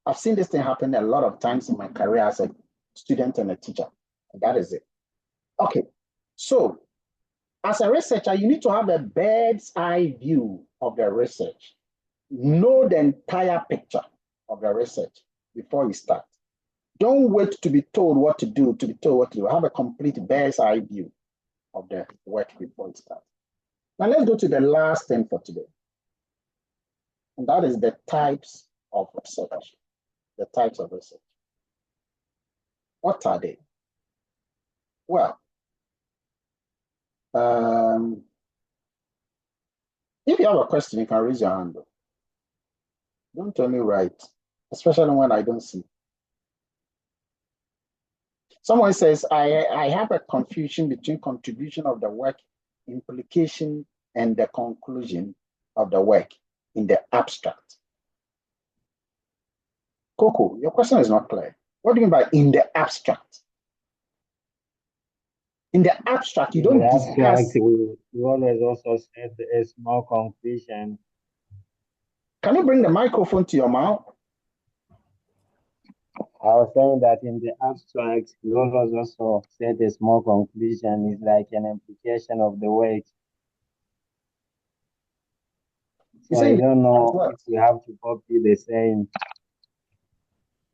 I've seen this thing happen a lot of times in my career as a student and a teacher. And that is it. Okay, so as a researcher, you need to have a bird's eye view of the research. Know the entire picture of the research before you start. Don't wait to be told what to do, to be told what to do. Have a complete bird's eye view of the work before you start. Now let's go to the last thing for today. And that is the types of research. The types of research. What are they? Well, if you have a question, you can raise your hand. Don't tell me right, especially when I don't see. Someone says, I have a confusion between contribution of the work, implication, and the conclusion of the work in the abstract. Coco, your question is not clear. What do you mean by in the abstract? In the abstract, you In the don't abstract, discuss. we always also set a small conclusion. Can you bring the microphone to your mouth? I was saying that in the abstract, we always also set a small conclusion. It's like an implication of the work. So I don't know if we have to copy the same.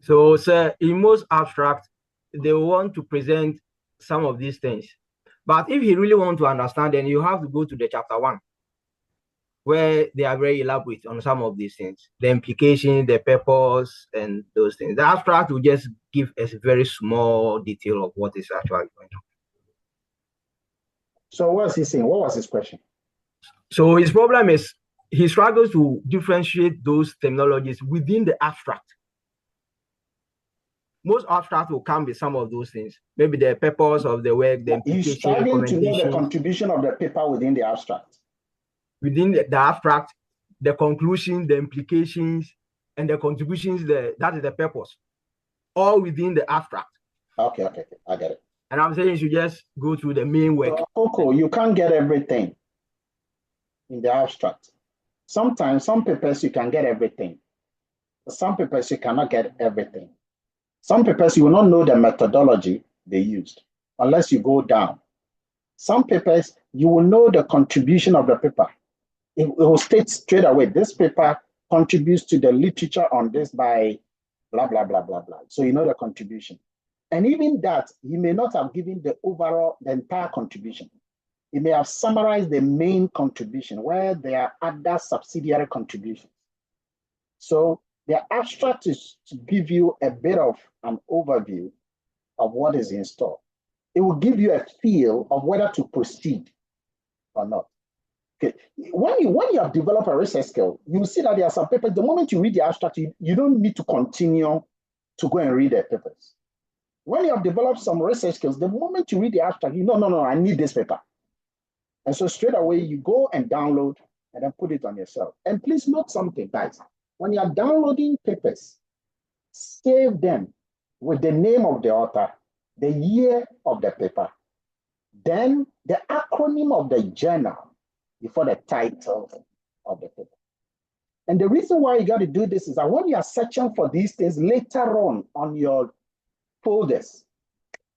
So, sir, in most abstract, they want to present some of these things. But if you really want to understand, then you have to go to the chapter 1, where they are very elaborate on some of these things, the implication, the purpose, and those things. The abstract will just give us a very small detail of what is actually going on. So what's he saying? What was his question? So his problem is he struggles to differentiate those terminologies within the abstract. Most abstract will come with some of those things. Maybe the purpose of the work, the implication, He's struggling to know the recommendation. contribution of the paper within the abstract. Within the abstract, the conclusion, the implications, and the contributions, that is the purpose. All within the abstract. Okay, I get it. And I'm saying you should just go through the main work. So, Coco, you can't get everything in the abstract. Sometimes, some papers you can get everything. Some papers you cannot get everything. Some papers you will not know the methodology they used unless you go down. Some papers you will know the contribution of the paper. It will state straight away, this paper contributes to the literature on this by blah, blah, blah, blah, blah. So you know the contribution. And even that, he may not have given the entire contribution. He may have summarized the main contribution where there are other subsidiary contributions. So the abstract is to give you a bit of an overview of what is in store. It will give you a feel of whether to proceed or not. Okay. When you have developed a research skill, you will see that there are some papers, the moment you read the abstract, you don't need to continue to go and read the papers. When you have developed some research skills, the moment you read the abstract, you know, no, I need this paper. And so straight away, you go and download and then put it on yourself. And please note something, guys. When you are downloading papers, save them with the name of the author, the year of the paper, then the acronym of the journal before the title of the paper. And the reason why you got to do this is that when you are searching for these things later on your folders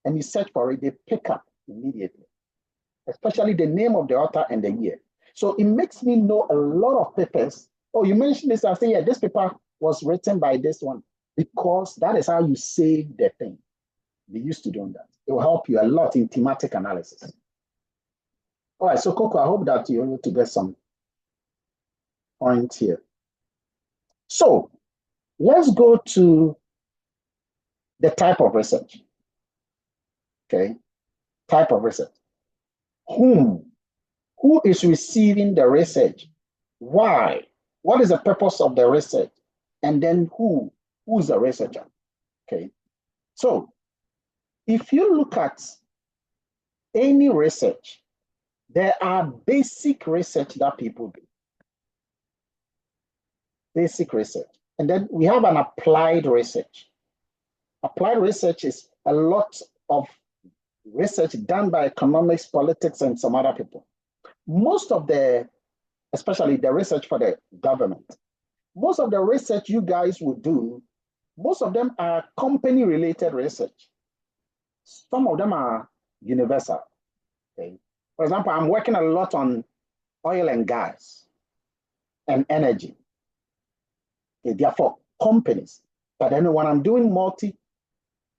and you search for it, they pick up immediately, especially the name of the author and the year. So it makes me know a lot of papers. Oh, you mentioned this, I say, yeah, this paper was written by this one, because that is how you save the thing. They used to do that. It will help you a lot in thematic analysis. All right, so Coco, I hope that you're able to get some points here. So let's go to the type of research. Okay, type of research. Who is receiving the research? Why? What is the purpose of the research? And then who is the researcher? Okay, so if you look at any research, there are basic research that people do. Basic research. And then we have an applied research. Applied research is a lot of research done by economics, politics, and some other people. Most of especially the research for the government, most of the research you guys would do, most of them are company-related research. Some of them are universal. Okay? For example, I'm working a lot on oil and gas and energy. Okay? Therefore, companies. But then when I'm doing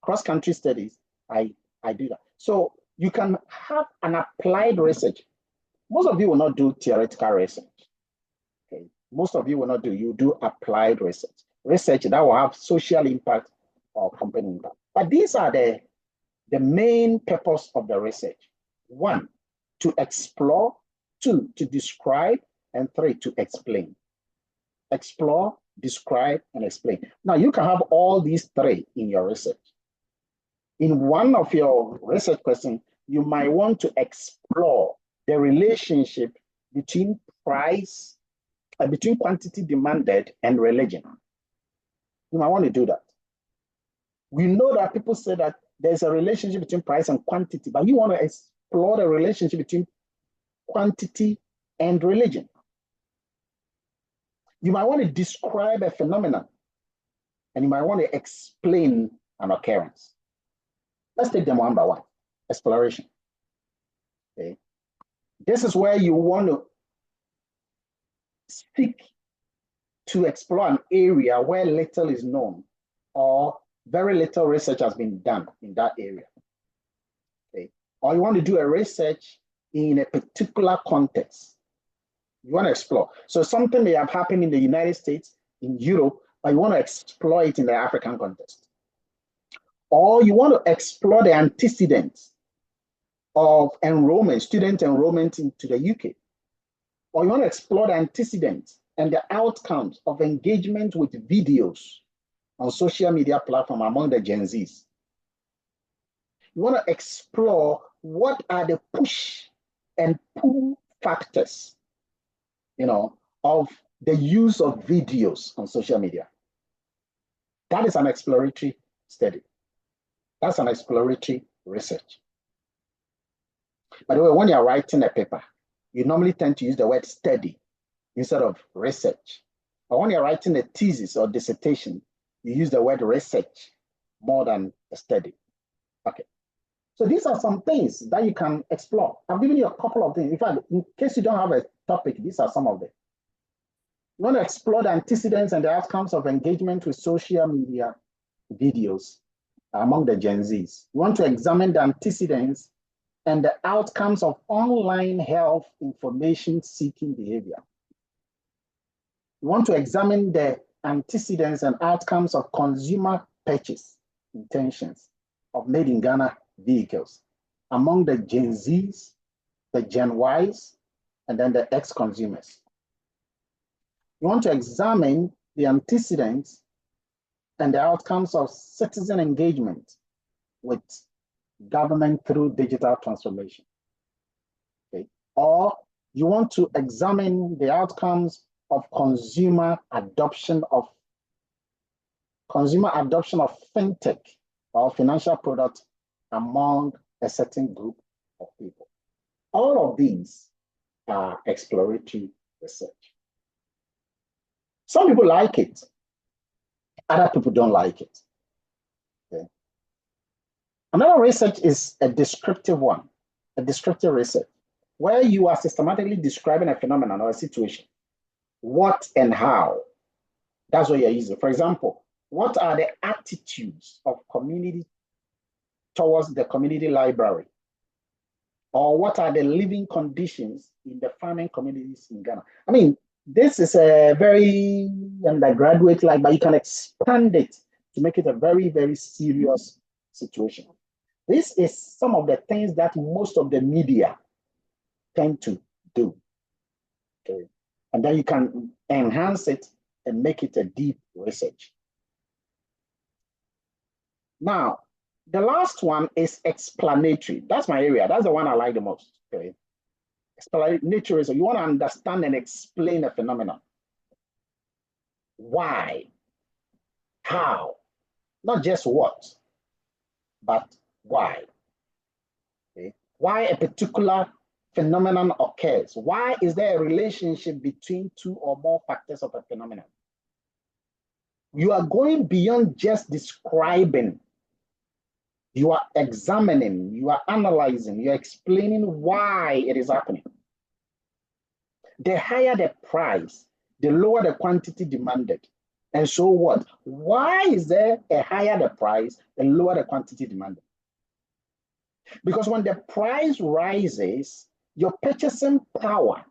cross-country studies, I do that. So you can have an applied research. Most of you will not do theoretical research. Okay? Most of you will not you do applied research. Research that will have social impact or company impact. But these are the main purpose of the research. 1, to explore. 2, to describe. And 3, to explain. Explore, describe, and explain. Now, you can have all these 3 in your research. In one of your research questions, you might want to explore the relationship between between quantity demanded and religion. You might want to do that. We know that people say that there's a relationship between price and quantity, but you want to explore the relationship between quantity and religion. You might want to describe a phenomenon, and you might want to explain an occurrence. Let's take them one by one. Exploration. Okay. This is where you want to seek to explore an area where little is known or very little research has been done in that area. Okay. Or you want to do a research in a particular context. You want to explore. So something may have happened in the United States, in Europe, but you want to explore it in the African context. Or you want to explore the antecedents of enrollment, student enrollment into the UK. Or you want to explore the antecedents and the outcomes of engagement with videos on social media platform among the Gen Zs. You want to explore what are the push and pull factors, of the use of videos on social media. That is an exploratory study. That's an exploratory research. By the way, when you're writing a paper, you normally tend to use the word study instead of research. But when you're writing a thesis or dissertation, you use the word research more than a study. Okay. So these are some things that you can explore. I've given you a couple of things. In fact, in case you don't have a topic, these are some of them. You want to explore the antecedents and the outcomes of engagement with social media videos among the Gen Zs. You want to examine the antecedents and the outcomes of online health information seeking behavior. You want to examine the antecedents and outcomes of consumer purchase intentions of made in Ghana vehicles among the Gen Zs, the Gen Ys, and then the ex-consumers. You want to examine the antecedents and the outcomes of citizen engagement with government through digital transformation. Okay. Or you want to examine the outcomes of consumer adoption of fintech or financial products among a certain group of people. All of these are exploratory research. Some people like it, other people don't like it. Okay. Another research is a descriptive one, a descriptive research, where you are systematically describing a phenomenon or a situation. What and how, that's what you're using. For example, what are the attitudes of community towards the community library? Or what are the living conditions in the farming communities in Ghana? I mean, this is a very undergraduate like, but you can expand it to make it a very, very serious situation. This is some of the things that most of the media tend to do. Okay. And then you can enhance it and make it a deep research. Now, the last one is explanatory. That's my area. That's the one I like the most. Okay. Explanatory research. You want to understand and explain a phenomenon. Why? How? Not just what, but why. Okay. Why a particular phenomenon occurs? Why is there a relationship between two or more factors of a phenomenon? You are going beyond just describing. You are examining, you are analyzing, you are explaining why it is happening. The higher the price, the lower the quantity demanded. And so what? Why is there a higher the price, the lower the quantity demanded? Because when the price rises, your purchasing power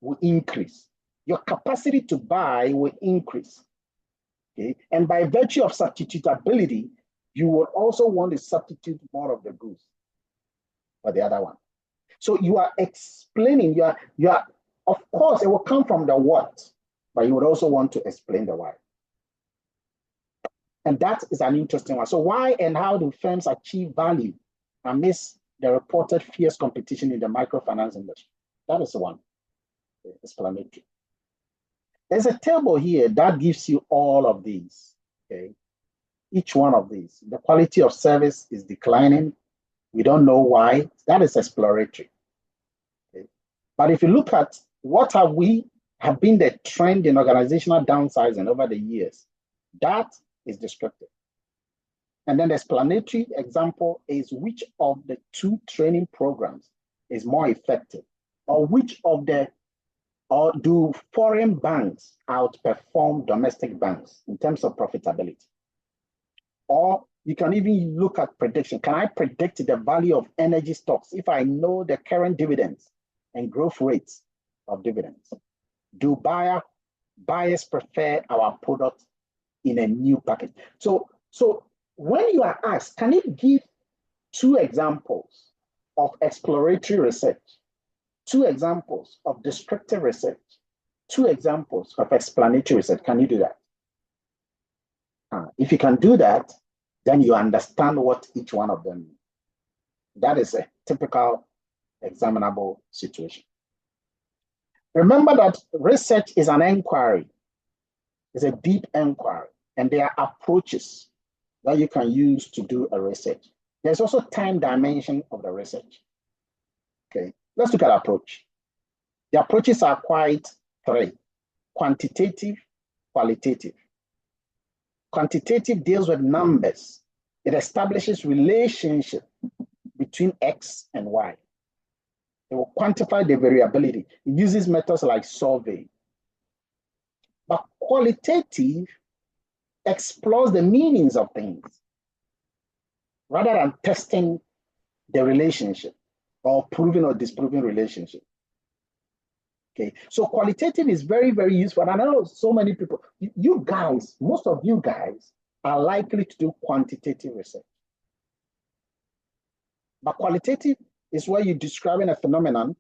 will increase. Your capacity to buy will increase. Okay? And by virtue of substitutability, you will also want to substitute more of the goods for the other one. So you are explaining, you are, of course, it will come from the what, but you would also want to explain the why. And that is an interesting one. So why and how do firms achieve value amidst the reported fierce competition in the microfinance industry? That is the one, explanatory. There's a table here that gives you all of these, okay? each one of these. The quality of service is declining. We don't know why. That is exploratory. Okay. But if you look at what have been the trend in organizational downsizing over the years, that is descriptive. And then the explanatory example is which of the two training programs is more effective, or do foreign banks outperform domestic banks in terms of profitability? Or you can even look at prediction. Can I predict the value of energy stocks if I know the current dividends and growth rates of dividends? Do buyers prefer our product in a new package? So when you are asked, can you give 2 examples of exploratory research, 2 examples of descriptive research, 2 examples of explanatory research? Can you do that? If you can do that, then you understand what each one of them means. That is a typical examinable situation. Remember that research is an inquiry. It's a deep inquiry, and there are approaches that you can use to do a research. There's also time dimension of the research. Okay, let's look at approach. The approaches are quite 3: quantitative, qualitative. Quantitative deals with numbers. It establishes relationship between X and Y. It will quantify the variability. It uses methods like survey. But qualitative explores the meanings of things rather than testing the relationship or proving or disproving relationship. Okay, so qualitative is very, very useful. And I know so many people, you guys, most of you guys are likely to do quantitative research. But qualitative is where you're describing a phenomenon,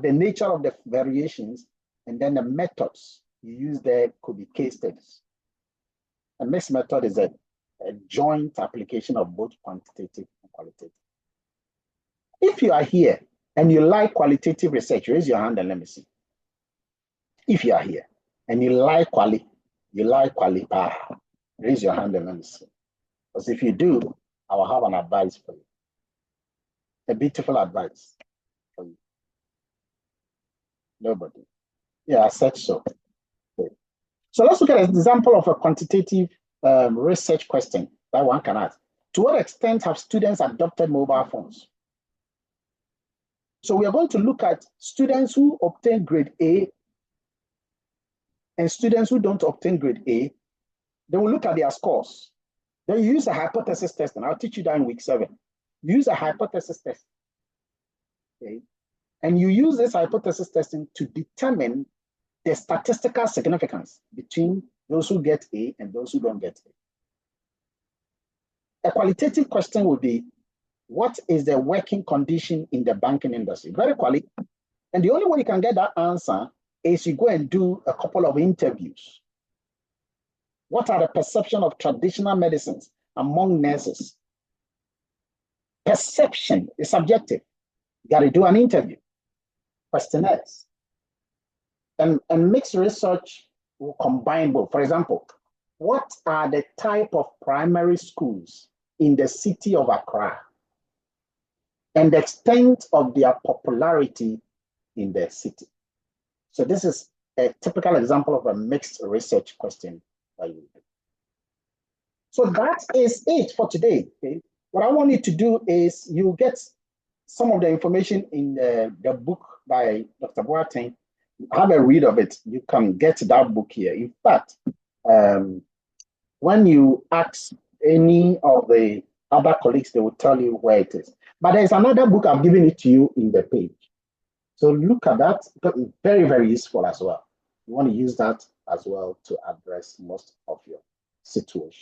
the nature of the variations, and then the methods you use there could be case studies. A mixed method is a joint application of both quantitative and qualitative. If you are here and you like qualitative research, raise your hand and let me see. If you are here and you like raise your hand and let me see. Because if you do, I will have an advice for you. A beautiful advice for you. Nobody. Yeah, I said so. Okay. So let's look at an example of a quantitative research question that one can ask. To what extent have students adopted mobile phones? So we are going to look at students who obtain grade A and students who don't obtain grade A. Then we'll look at their scores. Then you use a hypothesis test, and I'll teach you that in week 7. Use a hypothesis test. Okay? And you use this hypothesis testing to determine the statistical significance between those who get A and those who don't get A. A qualitative question would be, what is the working condition in the banking industry? Very quality. And the only way you can get that answer is you go and do a couple of interviews. What are the perception of traditional medicines among nurses? Perception is subjective. You got to do an interview, questionnaires. And mixed research will combine both. For example, what are the type of primary schools in the city of Accra and the extent of their popularity in the city? So this is a typical example of a mixed research question that you do. So that is it for today. Okay? What I want you to do is you get some of the information in the book by Dr. Boateng. Have a read of it. You can get that book here. In fact, when you ask any of the other colleagues, they will tell you where it is. But there's another book, I've given it to you in the page. So look at that, because it's very, very useful as well. You want to use that as well to address most of your situation.